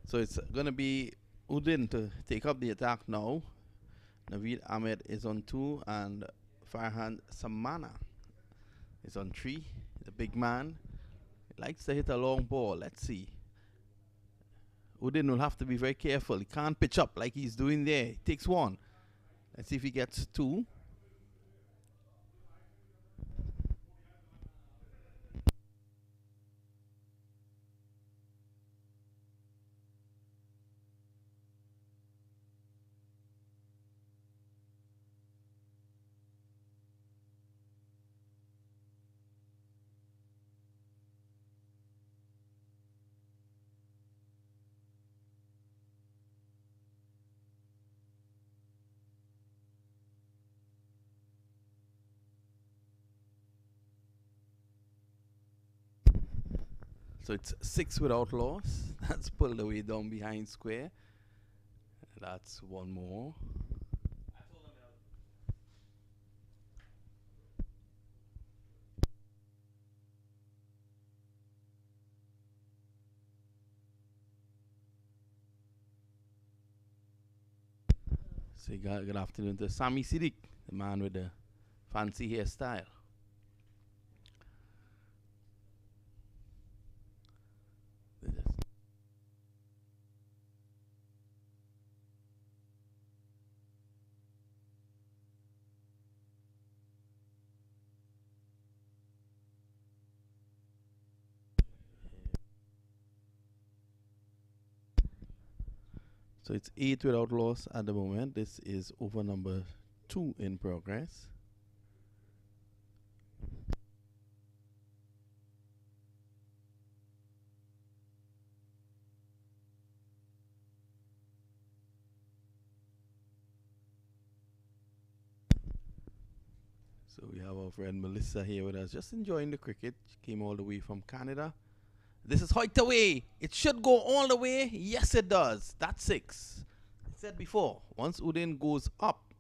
So it's going to be Udin to take up the attack now. Naveed Ahmed is on 2 and Farhan Samana is on 3. The big man. He likes to hit a long ball. Let's see. Udin will have to be very careful. He can't pitch up like he's doing there. He takes 1. Let's see if he gets 2. So it's 6 without loss. That's pulled away down behind square. That's 1 more. So good afternoon to Sami Siddiq, the man with the fancy hairstyle. So it's 8 without loss at the moment. This is over number 2 in progress. So we have our friend Melissa here with us, just enjoying the cricket. She came all the way from Canada. This is hoiked away. It should go all the way. Yes, it does. That's 6. I said before, once Udin goes up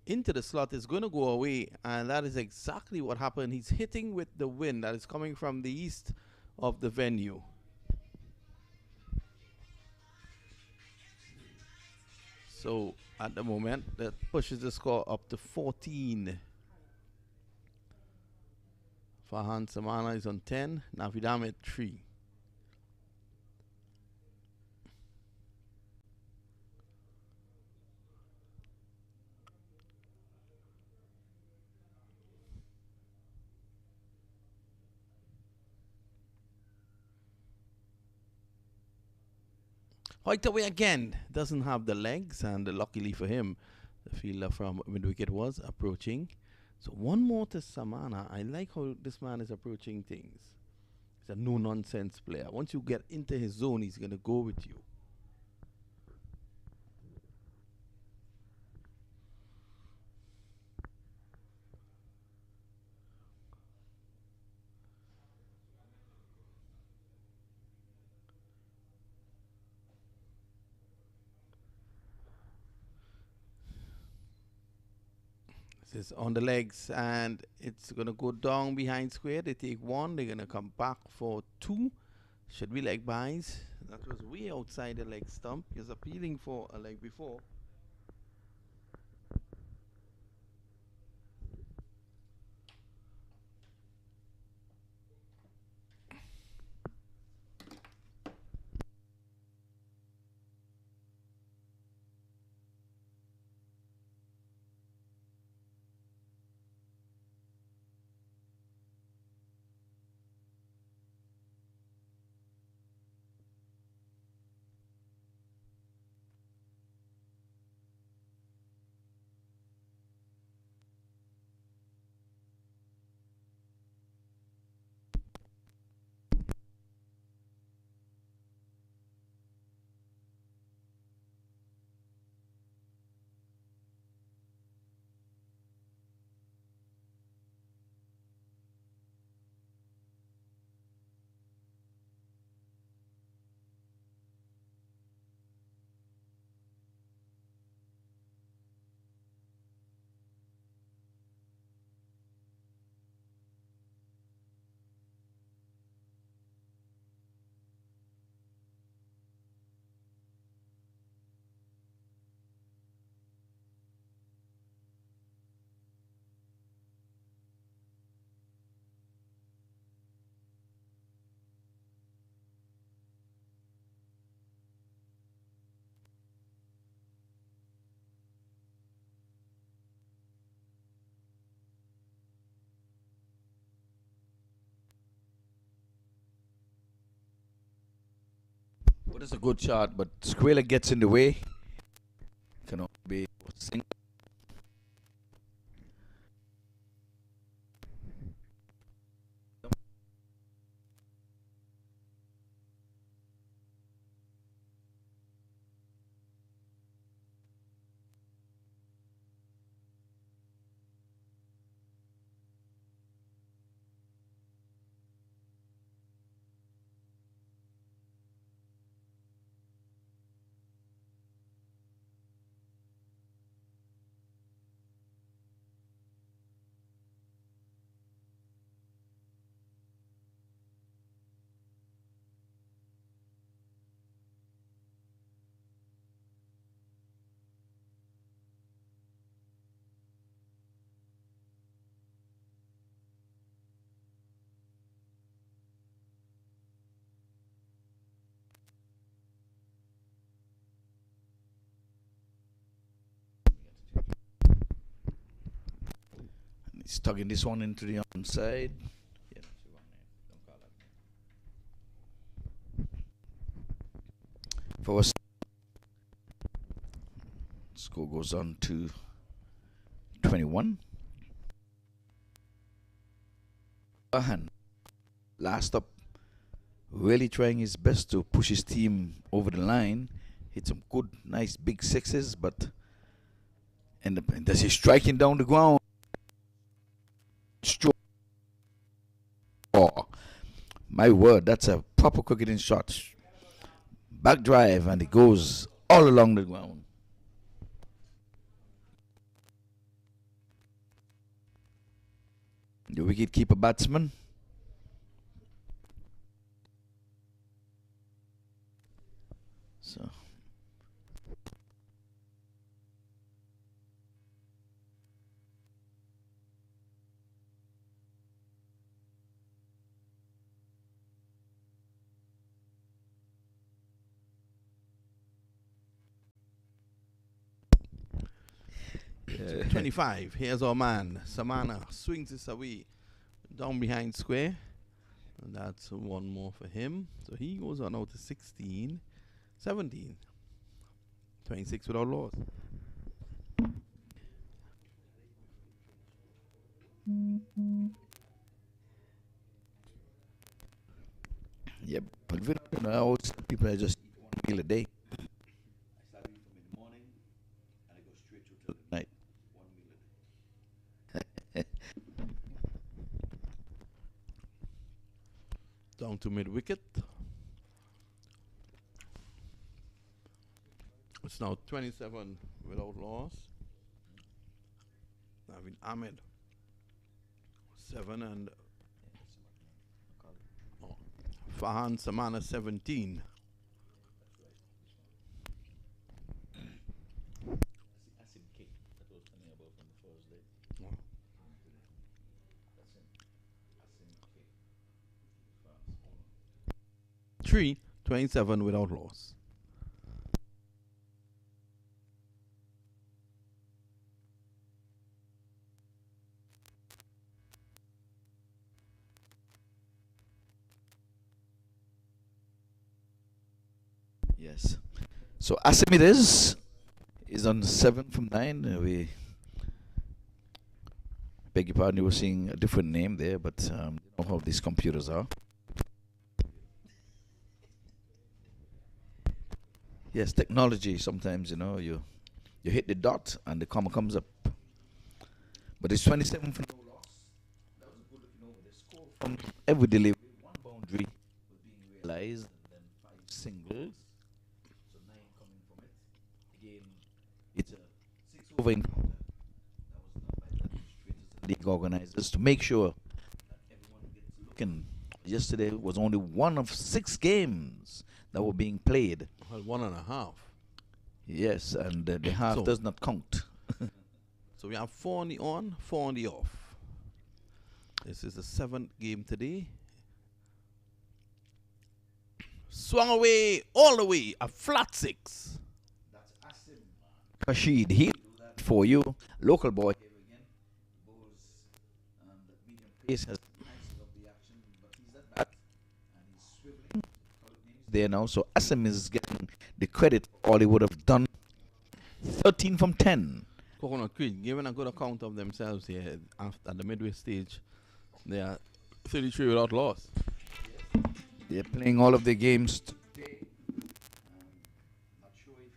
into the slot, it's going to go away. And that is exactly what happened. He's hitting with the wind that is coming from the east of the venue. So at the moment, that pushes the score up to 14. Farhan Samana is on 10. Naveed Ahmed 3. Hoiked away again. Doesn't have the legs, and luckily for him, the fielder from mid-wicket was approaching. So one more to Samana. I like how this man is approaching things. He's a no-nonsense player. Once you get into his zone, he's going to go with you. This is on the legs, and it's going to go down behind square. They take one. They're going to come back for two. Should be leg buys. That was way outside the leg stump. He was appealing for a leg before. But it's a good shot, but Squaler gets in the way. Cannot be single. He's tugging this one into the onside. Yeah, that's the wrong name. Don't call that name. For us, score goes on to 21. Ahan, last up, really trying his best to push his team over the line. Hit some good, nice big sixes, but and does he striking down the ground? Oh, my word, that's a proper cricketing shot. Back drive, and it goes all along the ground. The wicket-keeper batsman. So. So 25. Here's our man. Samana swings this away down behind square. And that's one more for him. So he goes on out to 16. 17. 26 without loss. Yep, but we don't know. I always tell people I just eat one meal a day. I start eating from in the morning and I go straight through till the night. One meal a day. Down to mid wicket. It's now 27 without loss. Navin Ahmed 7 and Fahan Samana 17. Acid cake that was coming about on the first day. Oh. That's him. Acid cake. 3, 27 without loss. Yes. So Asim it is on 7 from 9. We beg your pardon, you were seeing a different name there, but you know how these computers are. Yes, technology. Sometimes you hit the dot and the comma comes up. But it's 27 for no loss. That was a good looking over. The score from every delivery, one boundary was being realized, and then 5 singles. So 9 coming from it. Again, it's a 6-over encounter. That was done by the administrators and league organizers to make sure that everyone gets looking. Yesterday was only one of 6 games that were being played. Well, 1.5. Yes, and the half So- does not count. So we have 4 on the on, 4 on the off. This is the 7th game today. Swung away, all the way, a flat 6. That's Asim Rashid. He'll do that for you. Local boy here again. Bowls and the medium pace has nice of the action, but he's at bat and he's swiveling. There now, so Asim is getting the credit for all he would have done. 13 from 10. Coconut Creek giving a good account of themselves here after at the midway stage. They are 33 without loss. They're playing all of their games today. Not sure if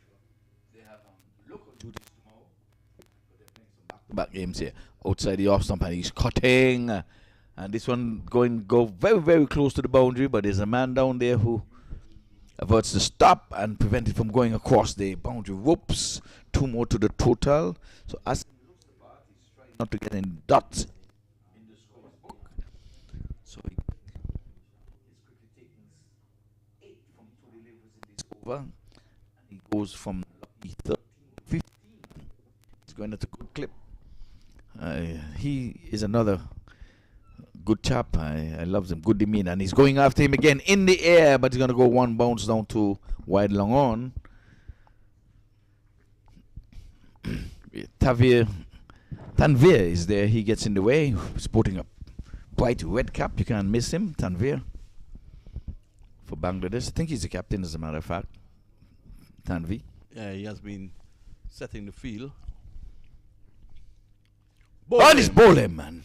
they have local duties tomorrow, but they're playing some back-to-back games here. Outside the off stump, and he's cutting. And this one go very, very close to the boundary, but there's a man down there who averts the stop and prevent it from going across the boundary. Whoops. 2 more to the total. So as he looks the part, he's trying not to get any dots in the scores book. So his cricket takings 8 from 2 deliveries in this over. And he goes from lucky 13 to 15. He's going at a good clip. He is another good chap. I love him. Good demeanor. And he's going after him again in the air, but he's going to go 1 bounce down to wide long on. Tanvir is there. He gets in the way, sporting a bright red cap. You can't miss him. Tanvir for Bangladesh. I think he's the captain, as a matter of fact. Tanvi. Yeah, he has been setting the field. Oh, this bowling, man.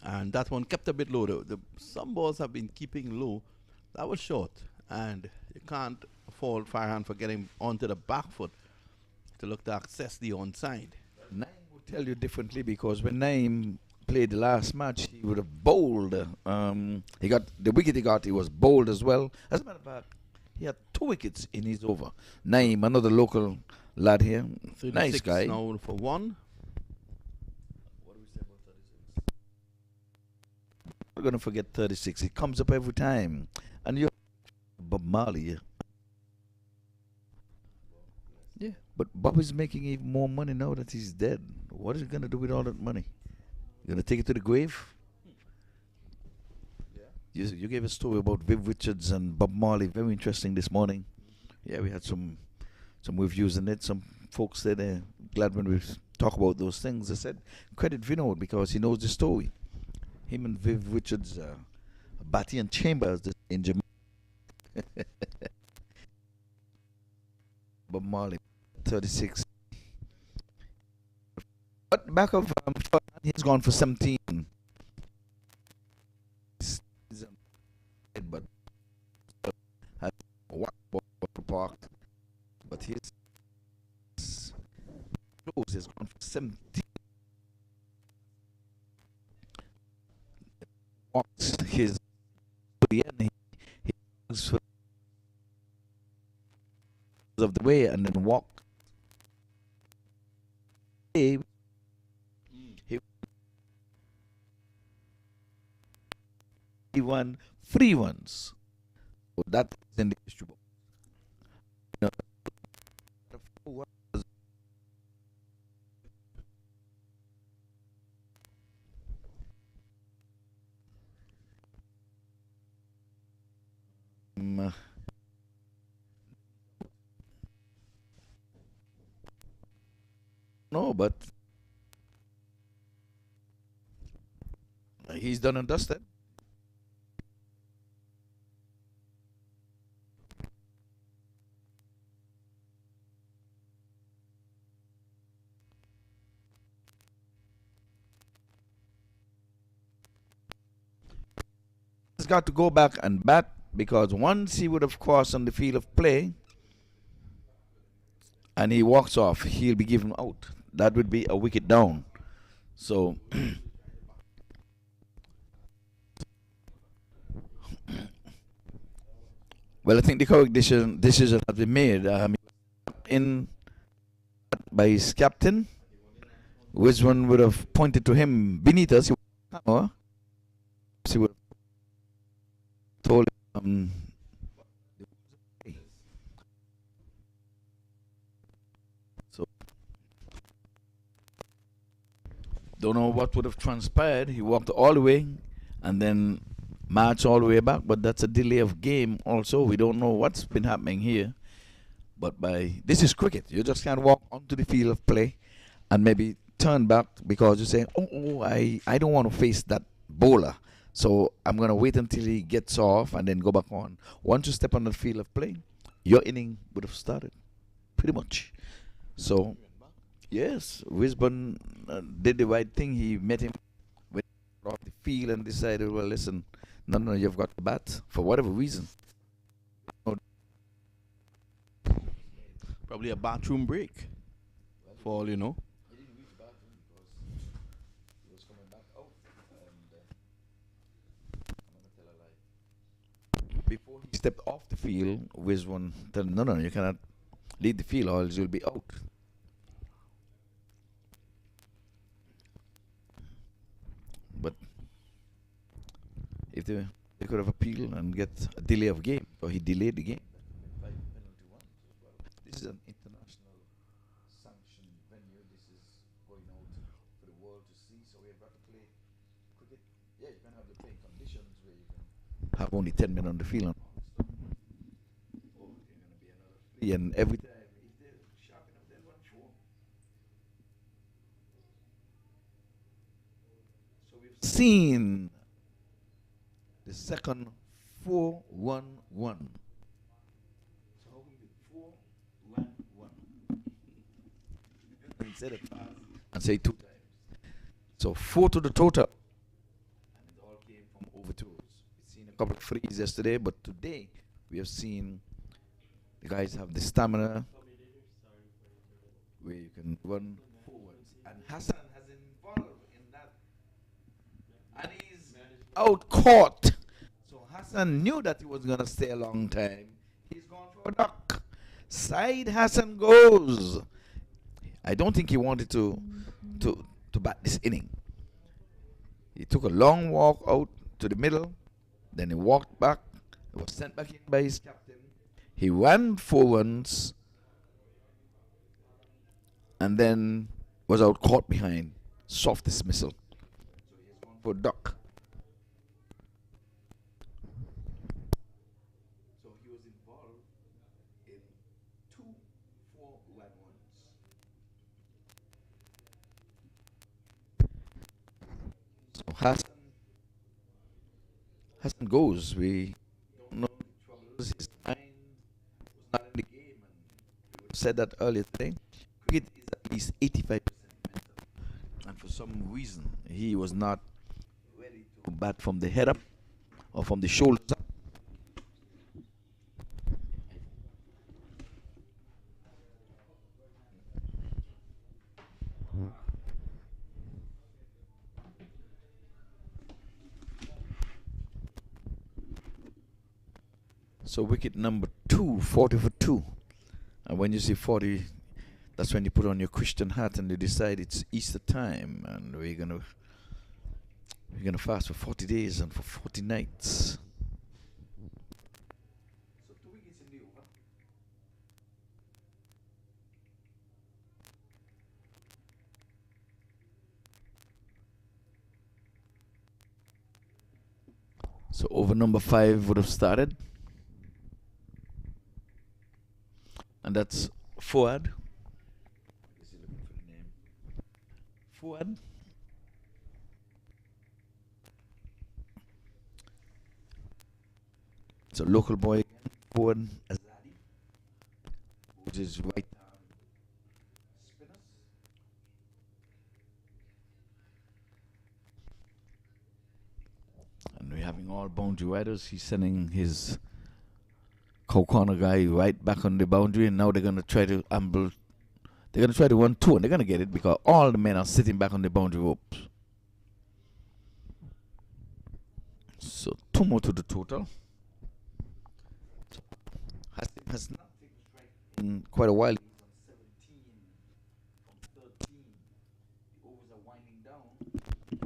And that one kept a bit low. Some balls have been keeping low. That was short. And you can't fault Farhan for getting onto the back foot to look to access the onside. Naim would tell you differently, because when Naim played the last match, he would have bowled. He got the wicket he got. He was bowled as well. As a matter of fact, he had 2 wickets in his over. Naim, another local lad here, nice guy. Now for 1. What do we say about 36? We're gonna forget 36. It comes up every time, and you, Bob Marley. Yeah, but Bob is making even more money now that he's dead. What is he gonna do with all that money? You gonna take it to the grave? Yeah. You gave a story about Viv Richards and Bob Marley. Very interesting this morning. Yeah, we had some reviews in it. Some folks said they're glad when we talk about those things. I said credit Vinod because he knows the story. Him and Viv Richards, Batty and Chambers in Jamaica. Bob Marley, 36. But back of Ferdinand, he's gone for 17. He's but had one ball parked, but his close has gone for 17. Walks his to the end. He walks for of the way and then walk. He won 3 ones. So that is in the history book. No, but he's done and dusted. He's got to go back and bat because once he would have crossed on the field of play and he walks off, he'll be given out. That would be a wicket down. So well, I think the correct decision has been made. In by his captain, which one would have pointed to him beneath us. He would have told him. So don't know what would have transpired. He walked all the way and then marched all the way back, but that's a delay of game also. We don't know what's been happening here. But this is cricket. You just can't walk onto the field of play and maybe turn back because you say, I don't want to face that bowler. So I'm going to wait until he gets off and then go back on. Once you step on the field of play, your inning would have started, pretty much. So, yes, Wisburn did the right thing. He met him off the field and decided, well, listen, no, you've got to bat for whatever reason. Probably a bathroom break, for all you know. He didn't reach the bathroom because he was coming back out. And I'm going to tell a lie. Before he stepped off the field, Wisburn told him, no, you cannot leave the field or else you'll be out. But if they could have appealed and get a delay of game, or he delayed the game. This is an international sanctioned venue. This is going out for the world to see. So we have got to play cricket. Yeah, you can have the playing conditions where you can have only 10 men on the field. And every time, if they're sharp enough, they'll run through. So we've seen the second 4-1-1. So how will it 4-1-1? Instead of pass and say 2 times. So 4 to the total. And it all came from overthrows. We've seen a couple of frees yesterday, but today we have seen the guys have the stamina where you can run forwards. And Hassan has involved in that. And he's out caught. So Hassan knew that he was going to stay a long time. He's gone for a duck. Side Hassan goes. I don't think he wanted to bat this inning. He took a long walk out to the middle. Then he walked back. He was sent back in by his captain. He ran 4 runs and then was out caught behind. Soft dismissal. So he has gone for a duck. So he was involved in 2 4-1-1s. So Hassan goes. We don't know the troubles. His mind was not in the game and he was said that earlier today. Cricket is at least 85%. And for some reason, he was not ready to bat from the head up or from the shoulders up. So wicket number 2, 40 for 2. And when you see 40, that's when you put on your Christian hat and you decide it's Easter time and we're gonna fast for 40 days and for 40 nights. So 2 wickets in the over. So over number 5 would have started. And that's Fuad. Is he looking for the name? Fuad. It's a local boy, Fuad Azadi, which is right arm spinners. And we're having all boundary riders. He's sending his corner guy right back on the boundary, and now they're gonna try to amble. They're gonna try to run 2, and they're gonna get it because all the men are sitting back on the boundary ropes. So 2 more to the total. So has not taken a strike in quite a while. He's on 17 from 13. The overs are winding down. You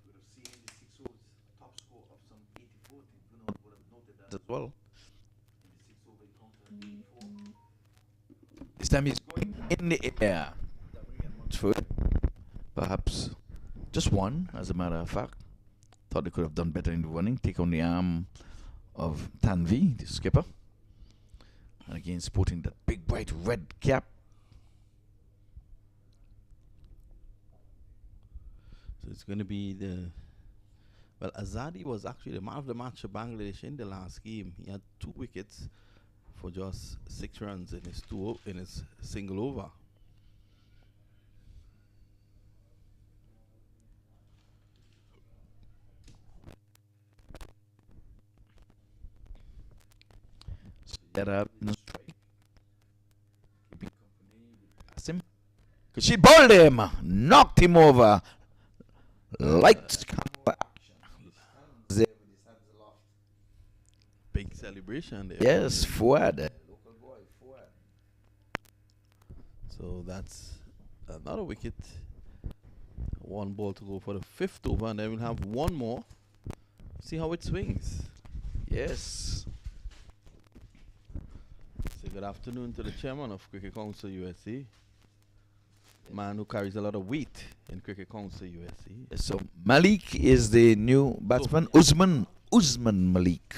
would have seen the 6 overs top score of some 84. You know, would have noted that as well. This time he's going in the air. For it. Perhaps just one, as a matter of fact. Thought they could have done better in the running. Take on the arm of Tanvi, the skipper. And again, sporting that big bright red cap. So it's going to be the... Well, Azadi was actually the man of the match for Bangladesh in the last game. He had 2 wickets for just 6 runs in his single over. So Yara in a strike. Keeping company with Asim. Because she bowled him, knocked him over. Lights camera action. There with his hands aloft. Big celebration there. Yes, Fuad. Local boy, Fuad. So that's another wicket. 1 ball to go for the 5th over, and then we'll have 1 more. See how it swings. Yes. Say good afternoon to the chairman of Cricket Council USA. Man who carries a lot of weight in Cricket Council USA. Yes, so Malik is the new batsman. Usman Malik.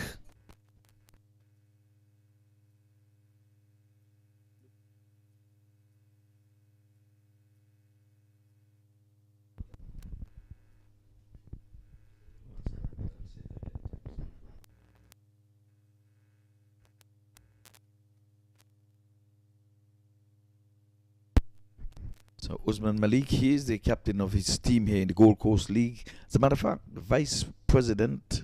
So Usman Malik, he is the captain of his team here in the Gold Coast League. As a matter of fact, the vice president,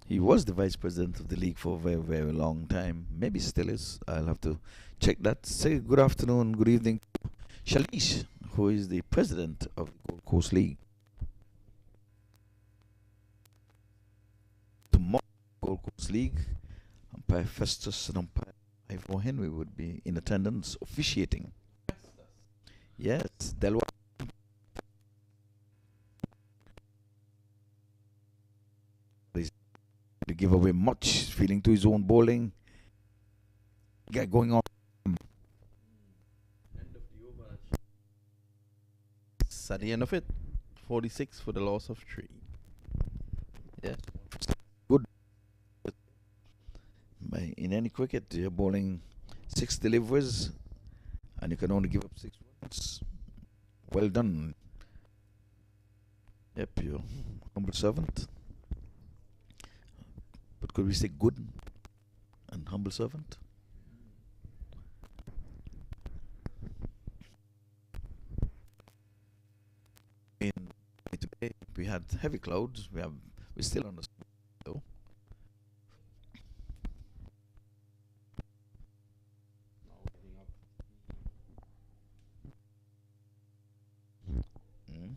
he was the vice president of the league for a very, very long time. Maybe still is. I'll have to check that. Say good afternoon, good evening to Shalish, who is the president of the Gold Coast League. Tomorrow, Gold Coast League, umpire Festus and umpire Ivor Henry would be in attendance officiating. Yes, Delwa. To give away much, feeling to his own bowling. Get going on. End of the over. It's at the end of it. 46 for the loss of 3. Yes. Good. In any cricket, you're bowling 6 deliveries and you can only give up 6 runs. Well done. Yep, you're humble servant. But could we say good and humble servant? had heavy clouds. We're still on the though. Mm.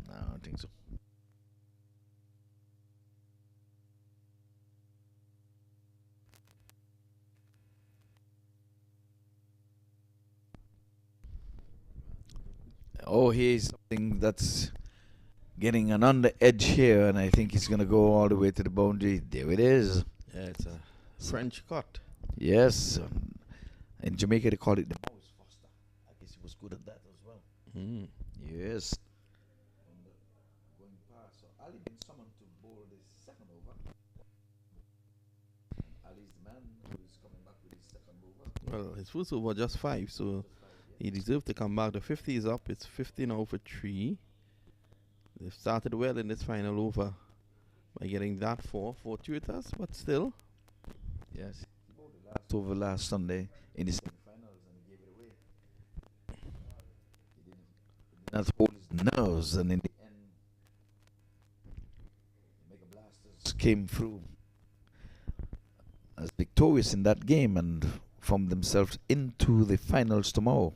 No, I don't think so. Oh, here's something that's getting an under edge here, and I think it's going to go all the way to the boundary. There it is. Yeah, it's a French cut. Yes. In Jamaica, they call it the mouse foster. I guess he was good at that as well. Mm. Yes. Going past. So Ali been summoned to bowl the second over. Ali's the man who is coming back with his second over. Well, his first over just 5, so he deserved to come back. The 50 is up. It's 15 over 3. They've started well in this final over by getting that 4 fortuitous, but still. Yes. He bowled the last over last Sunday in the semi-finals and he gave it away. He did not hold his nerves, and in the end, the Mega Blasters came through as victorious in that game and formed themselves into the finals tomorrow.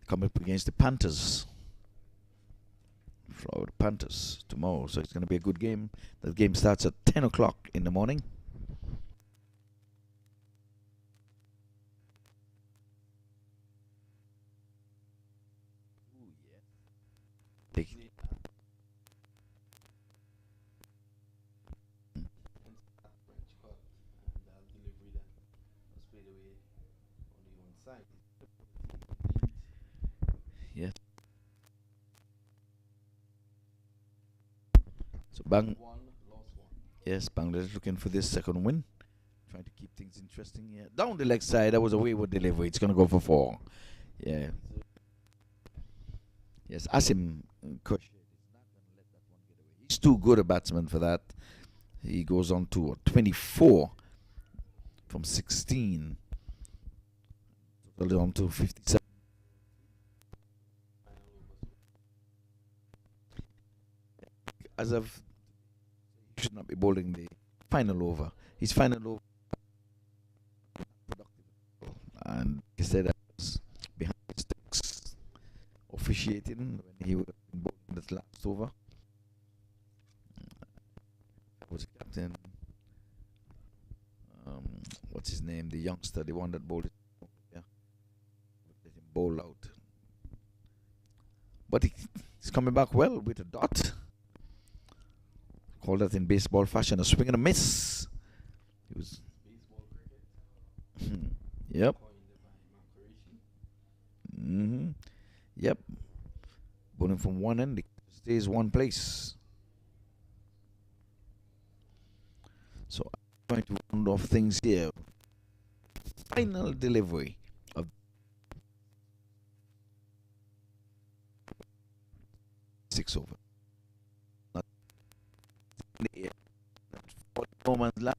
Coming up against the Panthers. Florida Panthers tomorrow. So it's going to be a good game. That game starts at 10 o'clock in the morning. They- Yes. So yes, Bangladesh looking for this second win. Trying to keep things interesting. Yeah. Down the leg side, that was a wayward delivery. It's going to go for 4. Yeah. Yes, Asim Kush is not going to let that one get away. He's too good a batsman for that. He goes on to 24 from 16. Totally on to 57. As of, he should not be bowling the final over. His final over, productive. And he said that was behind the sticks, officiating when he would have been bowling that last over. Was the captain? What's his name? The youngster, the one that bowled it. Yeah, let him bowl out. But he's coming back well with a dot. Call that in baseball fashion a swing and a miss. It was. Yep. Yep. Bowling from one end, it stays one place. So I'm trying to round off things here. Final delivery of 6 over. Not in the air. 44 man left.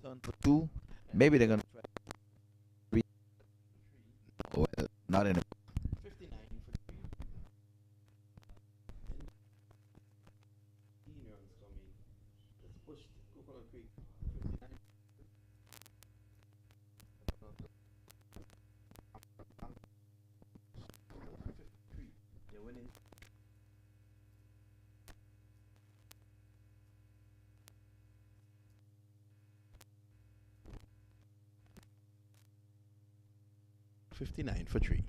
Turn for 2. Maybe they're gonna try 3. Well, not in a 59 for 3. 15 runs coming. Let's push Coconut Creek. 59. You're winning. $59 for 3.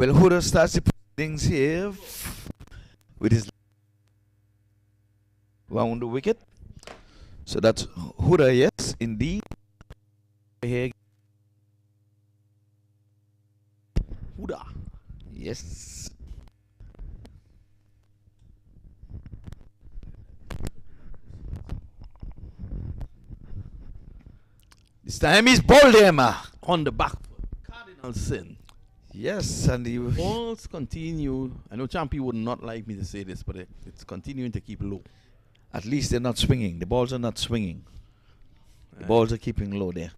Well, Huda starts the proceedings here with his round the wicket. So that's Huda, yes, indeed. Here, Huda. yes. This time he's bowled him. On the back foot. Cardinal sin. Yes, and he Balls continue. I know Champy would not like me to say this, but it's continuing to keep low. at least they're not swinging. The balls are not swinging. The balls are keeping low there.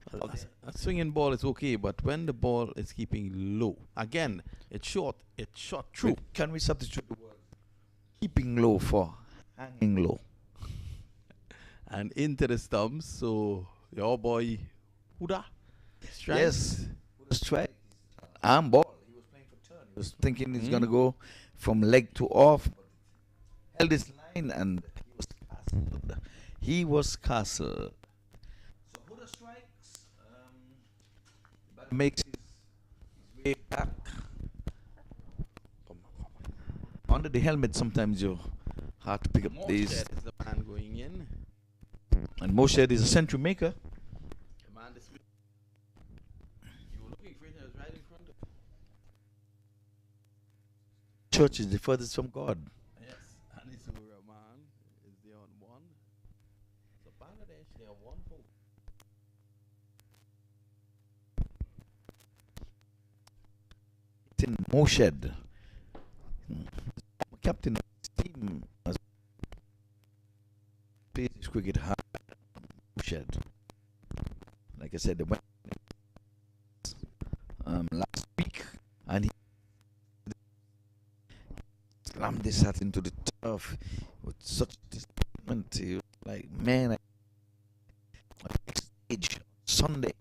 A swinging ball is okay, but when the ball is keeping low, again, it's short through. Wait, can we substitute the word keeping low for hanging low? And into the stumps. So your boy Huda strikes. Yes. Strike. Arm ball. He was playing for turn. He was thinking he's going to go from leg to off. Held his line and he was castled. He was castled. So Huda strikes. But makes his way back. Under the helmet, sometimes you're hard to pick up these. Is the man going in. And Moshed is a century maker. The man this you were looking for it, it was right in front of you. Church is the furthest from God. Yes, and it's man is there on one. So Bangladesh, they are 1 for. It's in Moshed. Captain of his team has played his cricket hard. Moshed. Like I said, they went last week and he slammed his hat into the turf with such disappointment. He was like, man, next stage Sunday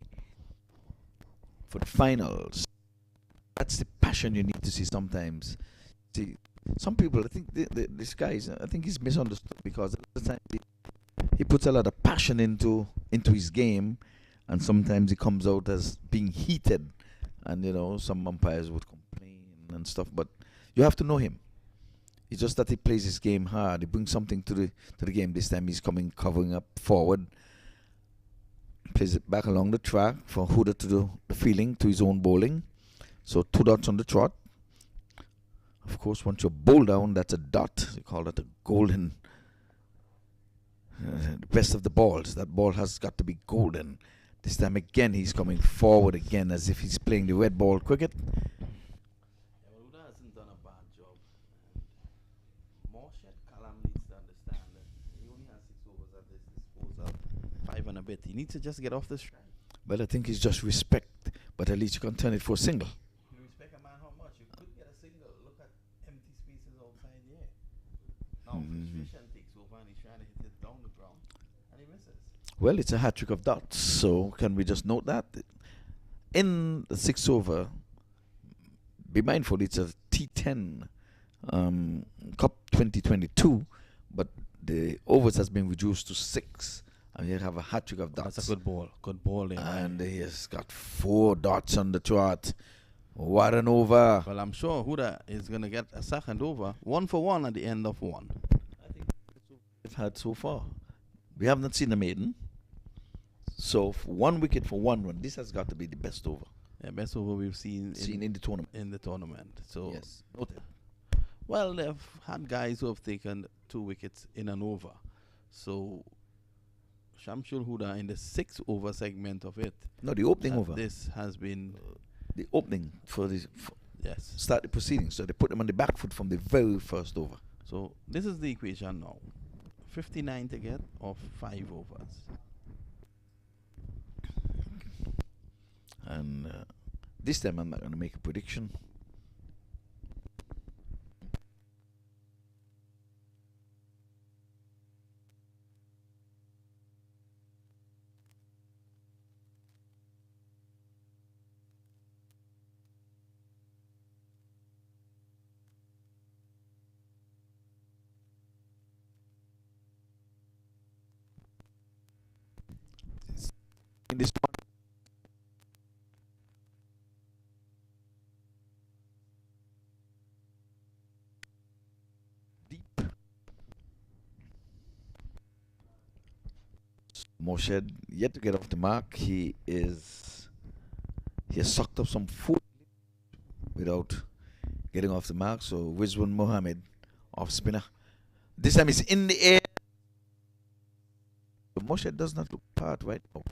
for the finals. That's the passion you need to see sometimes. See, some people, I think this guy is, I think he's misunderstood because at the time he puts a lot of passion into his game, and sometimes he comes out as being heated, and you know some umpires would complain and stuff. But you have to know him. It's just that he plays his game hard. He brings something to the game. This time he's covering up forward, plays it back along the track for Huda to do the fielding to his own bowling. So 2 dots on the trot. Of course, once you bowl down, that's a dot. They call that a golden. The best of the balls. That ball has got to be golden. This time again, he's coming forward again as if he's playing the red ball cricket. Yeah, well, Huda hasn't done a bad job. Moshed Kalam needs to understand that he only has 6 overs at this disposal. 5 and a bit. He needs to just get off the strike. But I think it's just respect. But at least you can turn it for a single. You respect a man how much? You could get a single. Look at empty spaces outside here. Now frustration takes over and he's trying to hit it down the ground and he misses. Well, it's a hat trick of dots. So can we just note that? In the 6 over, be mindful it's a T10 Cup 2022, but the overs has been reduced to 6. And you have a hat trick of dots. That's a good ball. Good ball there. And he has got 4 dots on the trot. What an over. Well, I'm sure Huda is going to get a second over. 1 for 1 at the end of 1. I think that's what we've had so far. We have not seen a maiden. So 1 wicket for 1 run. This has got to be the best over. Yeah, best over we've seen in the tournament. in the tournament. So Yes. Noted. well, they've had guys who have taken 2 wickets in an over. So Shamsul Huda in the 6 over segment of it. No, the opening over. This has been The opening for the yes. start the proceedings. So they put them on the back foot from the very first over. So this is the equation now. 59 to get or 5 overs. And this time I'm not going to make a prediction. In this one, Moshe yet to get off the mark. He has sucked up some food without getting off the mark. So Rizwan Mohammed off spinner. This time it's in the air. Moshe does not look part right now.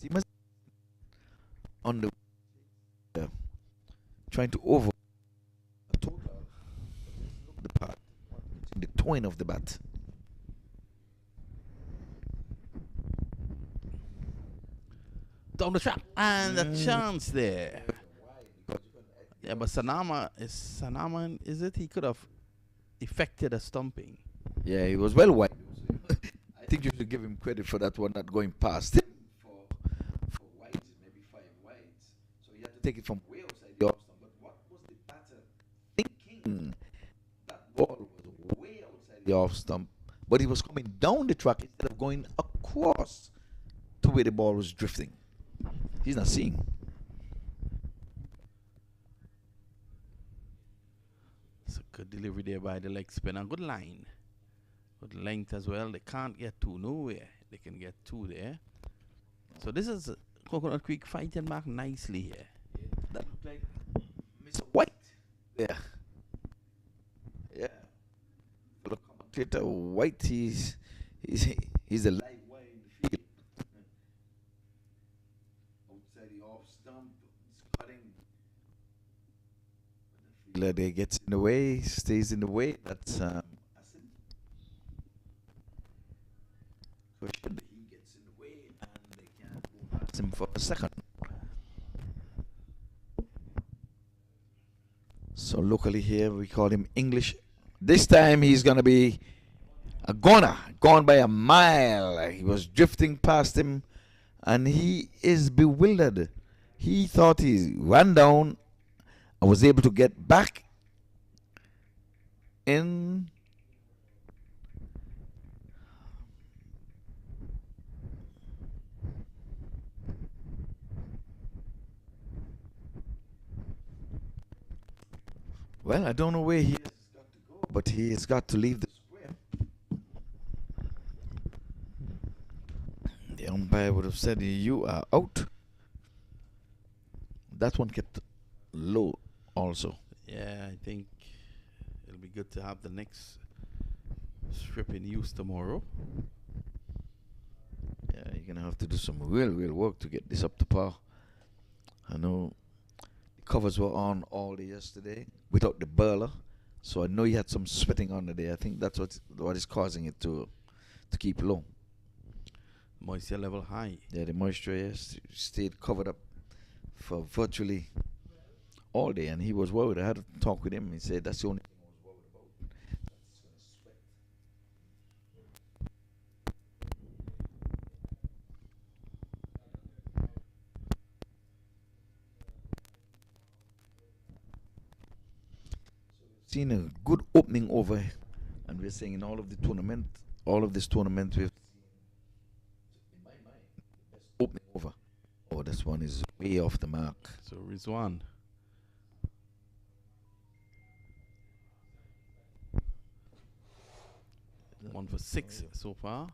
He must on the trying to over a total the part the twin of the bat. Down the track and a chance there. Yeah, but Sanama is it? He could have effected a stumping. Yeah, he was well wide. I think you should give him credit for that one not going past him for wides, maybe 5 wides. So he had to take it from way outside the off stump. But what was the batter thinking? That ball was way outside the off stump, but he was coming down the track instead of going across to where the ball was drifting. He's not seeing. It's a good delivery there by the leg spinner. Good line. Good length as well. They can't get two nowhere. They can get two there. So this is Coconut Creek fighting back nicely here. That looked like Mr. White. Yeah. Yeah. For the commentator, White, he's a live wire in the field. Outside the off stump, he's cutting. When the fielder there gets in the way, stays in the way. That's acid. Question, he gets in the way and they can't go past him for a second. So locally here we call him English. This time he's gonna be a goner, gone by a mile. He was drifting past him and he is bewildered. He thought he ran down and was able to get back in. Well, I don't know where he has got to go, but he has got to leave the square. The umpire would have said, "You are out." That one kept low also. Yeah, I think it'll be good to have the next strip in use tomorrow. Yeah, you're going to have to do some real work to get this up to par. I know the covers were on all day yesterday without the burler, so I know you had some sweating under there. I think that's what is causing it to keep low. Moisture level high. Yeah, the moisture stayed covered up for virtually all day, and he was worried. I had to talk with him. He said that's the only thing I was worried about. That's going to sweat. Seen a good opening over, and we're saying in all of this tournament, we've in my mind the best opening over. Oh, this one is way off the mark. So Rizwan. One for 6 so far.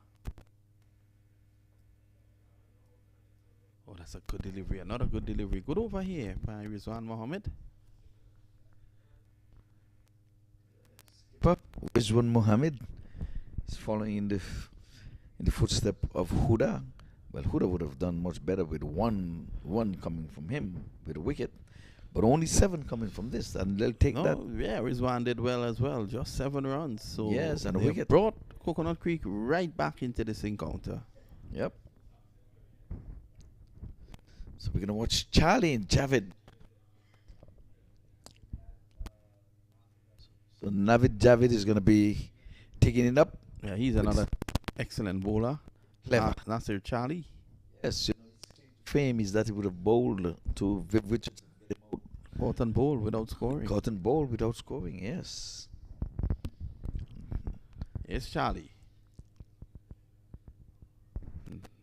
Oh, that's a good delivery. Another good delivery. Good over here by Rizwan Mohammed. Rizwan Mohammed is following in the footstep of Huda. Well, Huda would have done much better with one coming from him with a wicket, but only 7 coming from this, and they'll take that. Yeah, Rizwan did well as well. Just 7 runs. So yes, and a they wicket. brought Coconut Creek right back into this encounter. Yep. So we're gonna watch Charlie and Javid. So Navid Javid is gonna be taking it up. Yeah, he's another excellent bowler. Clever. Nasir Charlie. Yes, fame is that he would have bowled to Viv Richardson. Caught and bowl without scoring. Caught and bowled without scoring, yes. It's Charlie.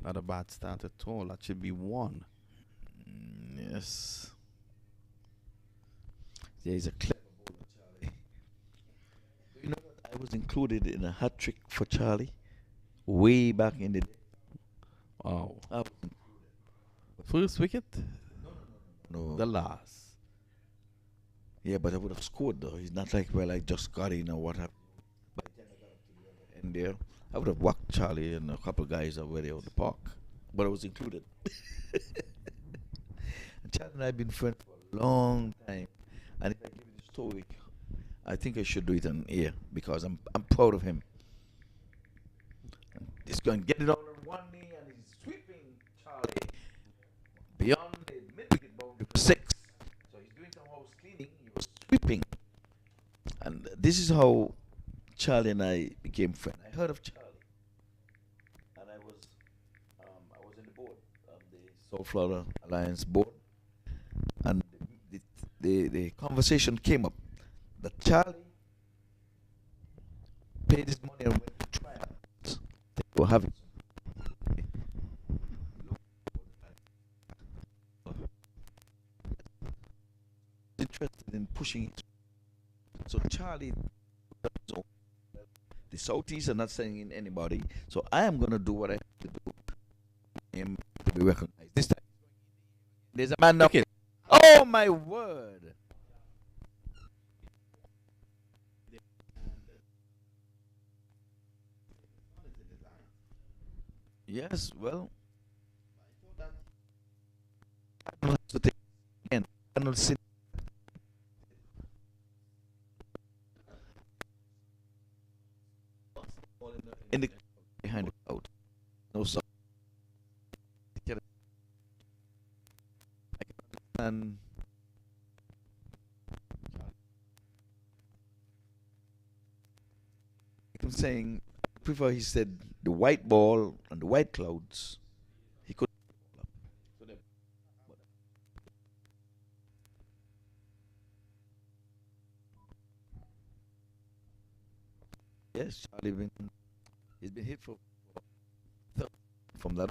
Not a bad start at all. That should be 1. Yes. Yeah, he's a clever bowler, Charlie. You know what? I was included in a hat trick for Charlie way back in the day. Wow. Uh, First wicket? no, The last. yeah, but I would have scored though. It's not like well, I just got in or what have. By the time I got up to the other end there, I would have walked Charlie and a couple guys already out the park, but I was included. And Charlie and I have been friends for a long time, and if I give you the story, I think I should do it on air because I'm proud of him. He's going to get it all on one knee and he's sweeping Charlie beyond the mid-wicket boundary for six. So he's doing some house cleaning. He was sweeping, and this is how Charlie and I became friends. I heard of Charlie, and I was in the board, the South Florida Alliance board, and the conversation came up that Charlie paid his money and went to tryouts. They were having interested in pushing it. So Charlie, so the Southeast are not sending in anybody. So I am gonna do what I have to do. I am to be recognized. This time there's a man now. Oh my word! Yes, well, Arnold has to take again. Arnold sit in the behind the cloud. No sound. And I'm saying, I prefer he said the white ball and the white clouds. He could. Yes, Charlie been, he's been hit for from that.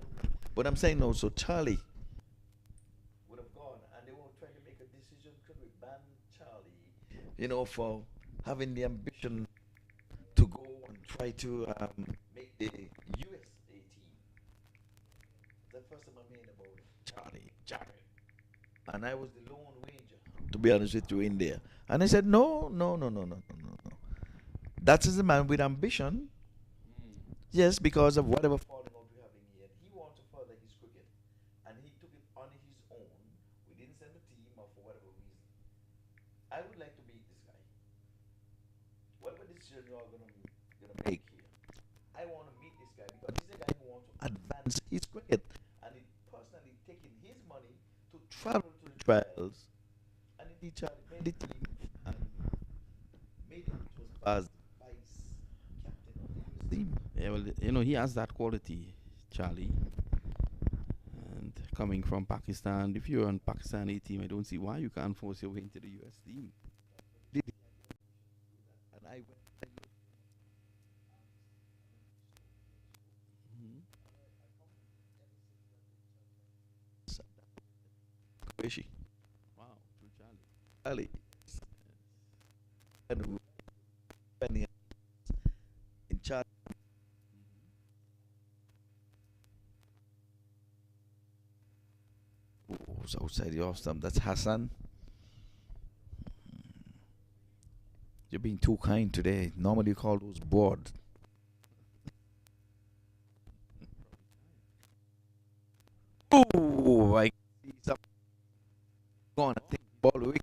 But I'm saying no. So Charlie would have gone, and they were trying to make a decision. Could we ban Charlie? You know, for having the ambition to go and try to make the USA team. The first time I made about Charlie. And I was the lone ranger, to be honest with you, in there. And I said, no, no, no, no, no, no, no, no. That is a man with ambition. Yes, because of whatever falling out we have in here. He wants to further his cricket. And he took it on his own. We didn't send a team or for whatever reason. I would like to beat this guy. Whatever decision you are gonna make here, I want to meet this guy because this is a guy who wants to advance his cricket, and he personally taking his money to travel to the trials, and indeed Charlie made the team and made it to as vice captain of the US team. Yeah, well, he has that quality, Charlie. And coming from Pakistan, if you're on Pakistan A team, I don't see why you can't force your way into the US team. Did it. And I went. Mhm. Where is she? Wow, through Charlie. Charlie. And who- spending in charge. Who's outside the off stump? That's Hassan. You're being too kind today. Normally you call those bored. Oh, I see some gone. I think ball wick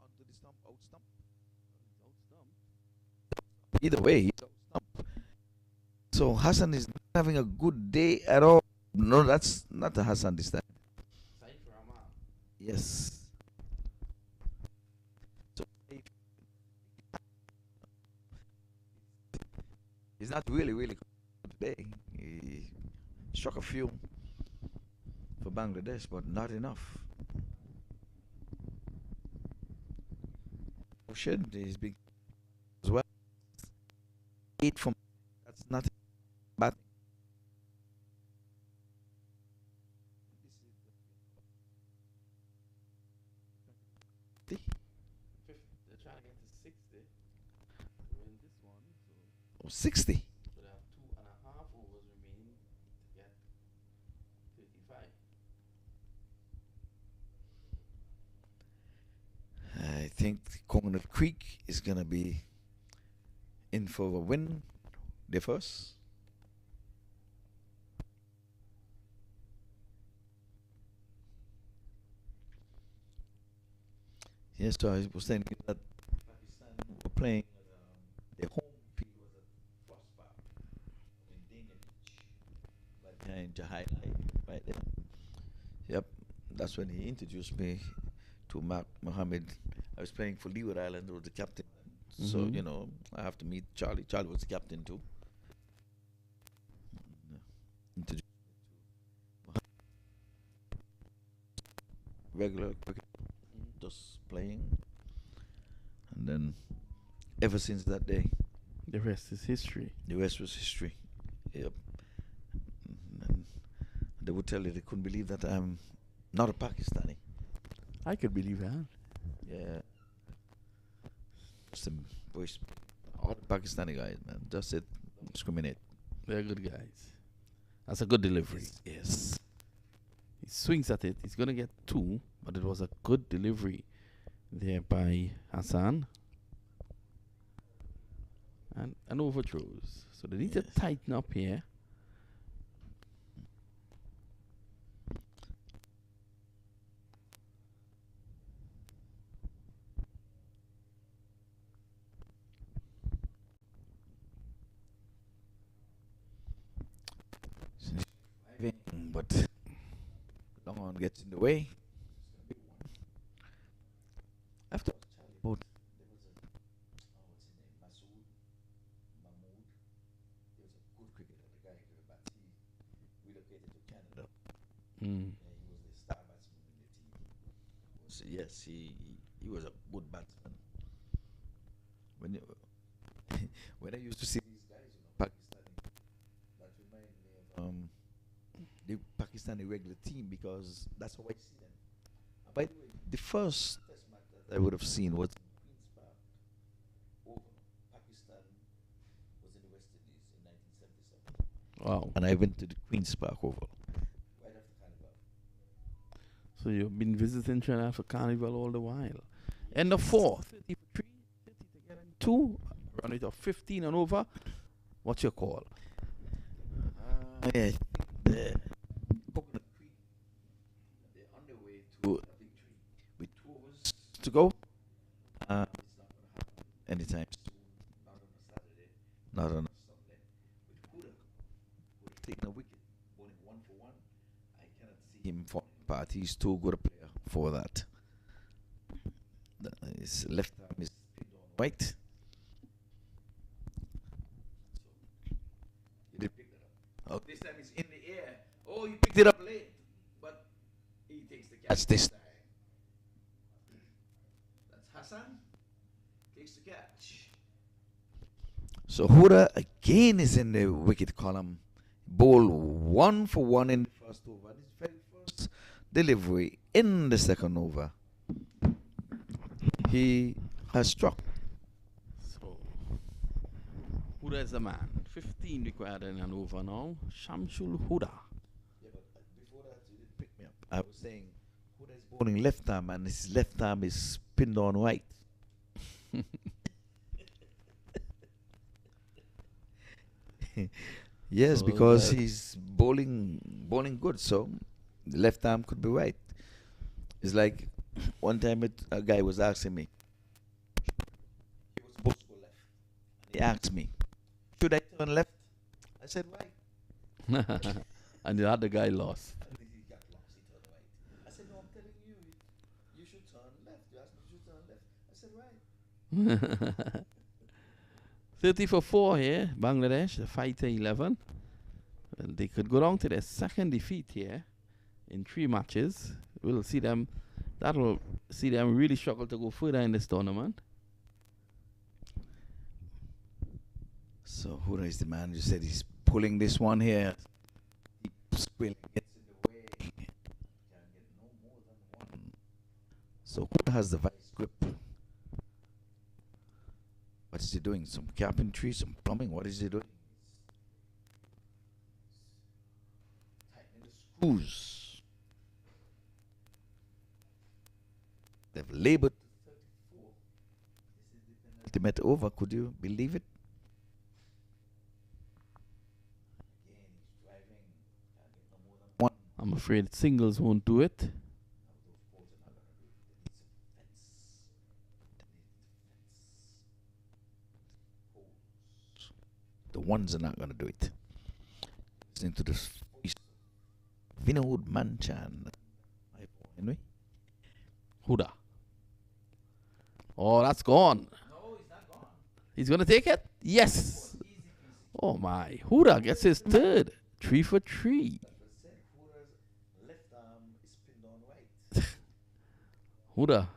onto the stump, out stump. Either way, he's out stump. So Hassan is not having a good day at all. No, that's not a Hassan this time. Yes. So he's not really good today. He struck a few for Bangladesh, but not enough. Oh shit, he's big as well. 8 from that's nothing bad. They're trying to get to 60 to win this 60. So they have 2.5 overs remaining to get 35. I think Coconut Creek is going to be in for a win. They first. Yes, so I was saying that Pakistan were playing their home field was at Frost Park in Dingenich, right behind Jahai, right there. Yep, that's when he introduced me to Mark Mohammed. I was playing for Leeward Island, who was the captain. So, Mhm. you know, I have to meet Charlie. Charlie was the captain too. Introduced me to regular cricket, just playing. And then, ever since that day, The rest is history. the rest was history. Yep. And they would tell you they couldn't believe that I'm not a Pakistani. I could believe that. Yeah. Some boys, all the Pakistani guys, man, just it discriminate. They're good guys. That's a good delivery. Yes. He swings at it. He's going to get 2, but it was a good delivery there by Hassan. And overthrows. So they need to Yes. tighten up here. But long on gets in the way. After Charlie Boat, there was a what's his name, Masood Mahmood. He was a good cricketer. The guy could have bat. He relocated to Canada. Mm. Yeah, he was the star batsman in the team. So yes, he was a good batsman. When you, when I used to see these guys, you know, Pakistani, that reminded me of the Pakistani regular team because that's how I see them. And by the way, the first test match that I would have seen was in Queen's Park over Pakistan was in the West Indies in 1977. Wow. And I went to the Queen's Park Oval right after Carnival. So you've been visiting Trinidad for Carnival all the while. And the 4th, 30 for 3, 30 to get in 2, run it off 15 and over. What's your call? Yeah, the Coconut Creek, they're on their way to a victory with 2 overs to go. It's not going to happen anytime soon. Not on a Saturday, not on a Sunday. With Huda, who have taken a wicket, bowling 1 for 1, I cannot see him falling apart. He's too good a player for that. His left arm is pinned on right. He did pick that up. Oh, this time it's in the air. Oh, he picked it up late, but he takes the catch this time. That's Hassan. Takes the catch. So Huda again is in the wicket column. Bowl 1 for 1 in the first over. And his very first delivery in the second over. He has struck. So, Huda is the man. 15 required in an over now. Shamsul Huda. Yeah, but before that, you didn't pick me up. I was saying Huda is bowling left arm and his left arm is pinned on right. Yes, So because that- he's bowling good, so the left arm could be right. It's like one time a guy was asking me, he was supposed to go left. He asked me, should I turn left? I said right. And the other guy lost. And he got lost, he turned right. I said, no, I'm telling you, you should turn left. You asked me, you should turn left. I said, right. 30 for 4 here, Bangladesh, the 5-11. Well, they could go down to their second defeat here in 3 matches. We'll see them. That'll see them really struggle to go further in this tournament. So Huda is the man. You said he's pulling this one here. He squealing, gets in the way. Can't get no more than 1. So Huda has the vice grip. What is he doing? Some carpentry, some plumbing? What is he doing? Tightening the screws. They've labored to 34. This is the penultimate over. Could you believe it? Again, he's driving. Can't get no more than one. I'm afraid singles won't do it. Now those balls are not gonna do it. They need some fence. They need fence. Poles. The ones are not gonna do it. Listening to this voice, Vinod Manchan. Anyway. Huda. Oh, that's gone. No, he's not gone. He's going to take it? Yes. Easy peasy. Oh, my. Huda gets his third. 3 for 3. Left arm is pinned on right. Huda,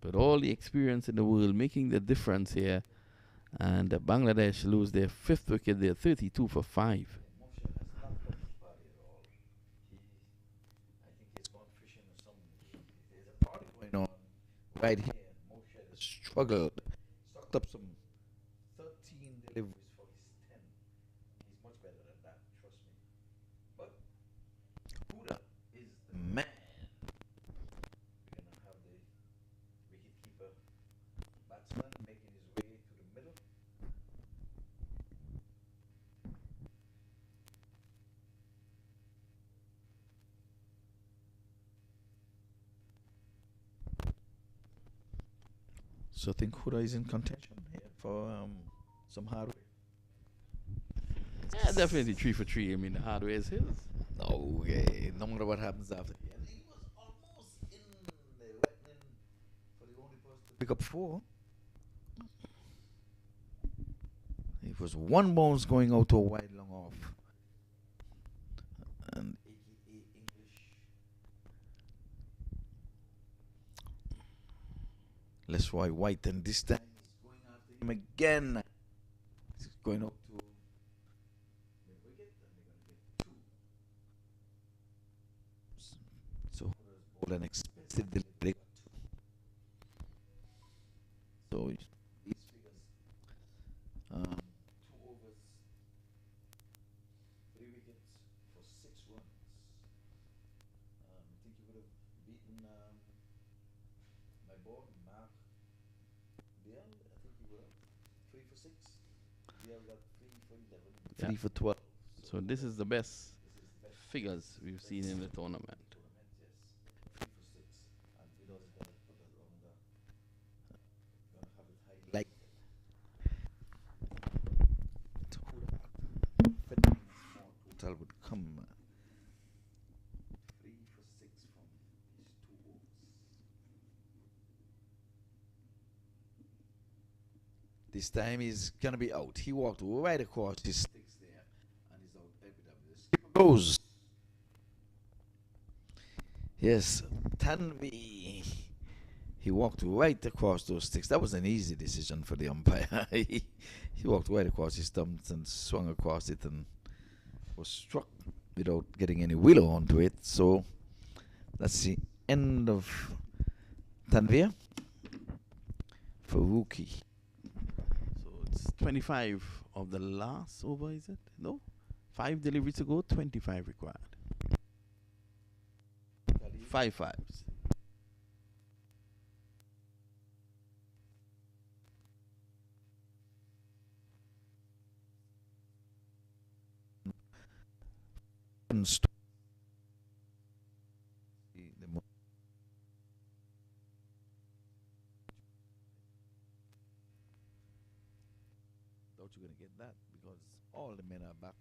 with all the experience in the world, making the difference here. And Bangladesh lose their 5th wicket. They're 32 for 5. Moshe has not got his body at all. I think he's gone fishing or something. There's a party going on right here. Moshe has struggled. Stocked up some 13 deliveries for his 10. He's much better than that, trust me. But Huda is the man. We're going to have the wicketkeeper batsman making his way to the middle. So I think Huda is in contention here for some hardware. Yeah, definitely 3 for 3. I mean, the hardware is his. Okay, no matter what happens after. And he was almost in the wetland for the only person to pick up 4. It was 1 bounce going out to a wide long off. And AKA English. Let's try White, and this time he's going after him again. He's going out to the wicket, and they're going to get 2. So Huda's bowled an expensive delivery. So these figures, 2 overs, 3 wickets for 6 runs. I think he would have beaten my boy, MAQ TV. I think he would have 3 for 6. Biel got 3 for 11, 3 Yeah. for 12. So this is the best This is the best figures we've seen in the tournament. tournament, yes. 3 for 6. And Biel is going to put that on the, going to have it highlighted. To Huda. Fitting more total would come 3 for 6 from these 2 overs. This time he's going to be out. He walked right across his sticks there and he's out. The skipper goes. Yes, Tanvi. He walked right across those sticks. That was an easy decision for the umpire. He walked right across his stumps and swung across it and was struck without getting any willow onto it. So that's the end of Tanvir for rookie. So it's 25 of the last over, is it? No? 5 deliveries to go, 25 required. 5 fives. Doubt you're going to get that because all the men are back.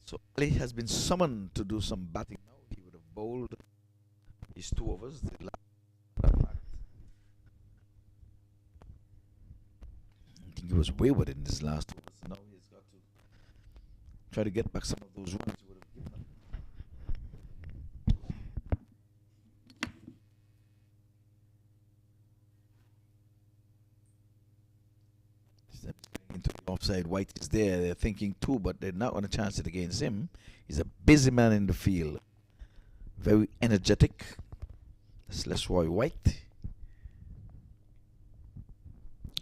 So Ali has been summoned to do some batting now. He would have bowled his 2 overs. The last fact. I think he was wayward in his last overs. Now he's got to try to get back some of those runs he would have given up. offside. White is there. They're thinking two, but they're not going to chance it against him. He's a busy man in the field. Very energetic. That's Lesroy White.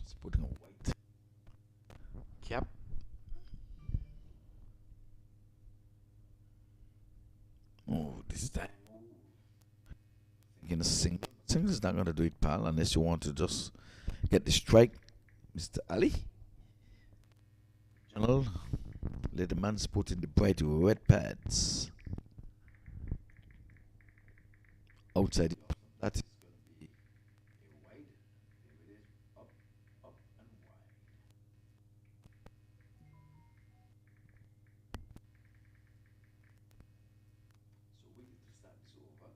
He's putting a white cap. Oh, this time. Thinking a single. Single's not going to do it, pal, unless you want to just get the strike. Mr. Ali. General. Let the man's put in the bright red pads. Outside. That is going to be a wide. There it is. Up, up, and wide. So we get to start this over.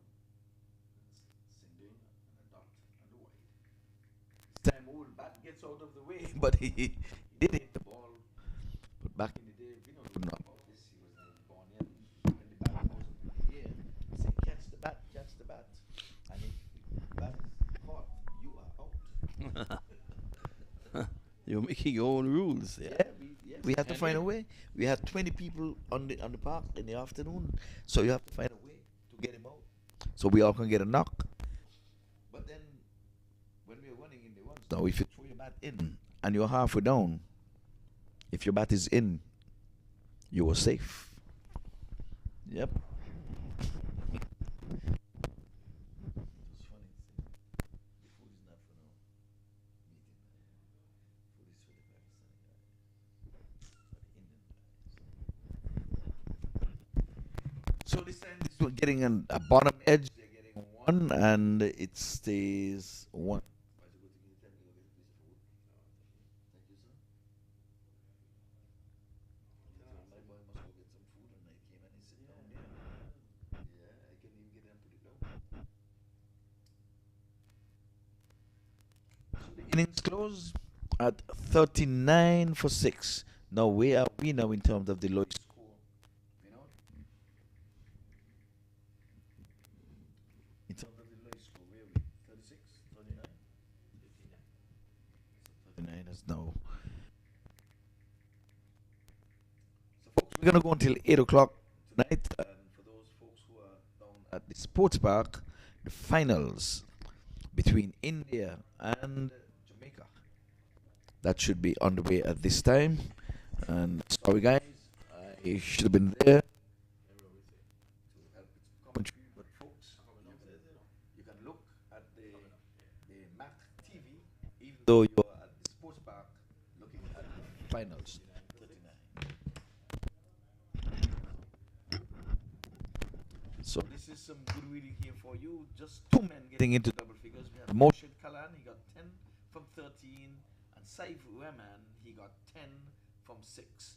Single and a dot and a wide. This time old bat gets out of the way, but he did hit the ball. But back in the day, we don't know about this. He was born in when the bat goes up in the air. He said, catch the bat, catch the bat. And if the bat is caught, you are out. You're making your own rules. Yeah. We had to find a way. We had 20 people on the park in the afternoon, so you have to find a way to get him out, so we all can get a knock. But then, when we were running in the runs, now if you throw your bat in and you're halfway down, if your bat is in, you are safe. Yep. So this time we're getting a bottom edge, they're getting one, and it stays one. Innings close at 39 for 6. Now where are we now in terms of the lowest score? You know? In terms of the lowest score, where are we? 36, 39, 39 is now. So folks, we're gonna go until 8 o'clock tonight. And for those folks who are down at the sports park, the finals between India and Jamaica. That should be underway at this time. And sorry guys, I should have been there. But folks, you can look at the MAQ TV, even though you're at the sports park looking at the finals. 39. So this is some good reading here for you. Just two men getting into double figures. We have Morshed Kalan, he got 10 from 13, and Saif Rahman, he got 10 from 6.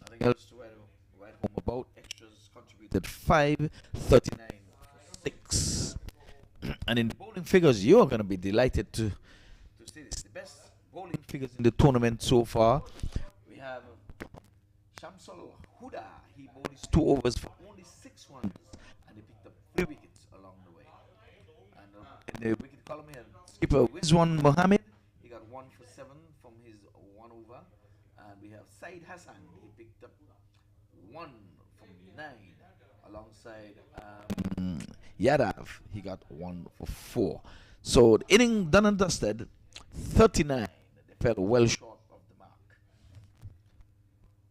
Nothing else to write home about. Extras contributed 5, 39 for 6. And in the bowling figures, you're going to be delighted to see this. The best bowling figures in the tournament so far. We have Shamsul Huda. He bowled his 2 overs for only 6 runs, and he picked up 3 wickets along the way. And in the wicket column, we have skipper Rizwan Mohammed. He got 1 for 7 from his 1 over. And we have Said Hassan. He picked up 1 from 9 alongside Yadav. He got 1 for 4. So the inning done and dusted. 39. They fell well short of the mark.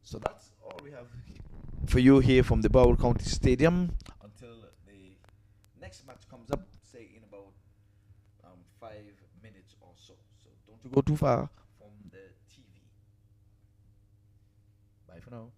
So that's all we have for you here from the Broward County Stadium until the next match comes up, say in about 5 minutes or so. So don't you go too far from the TV. Bye for now.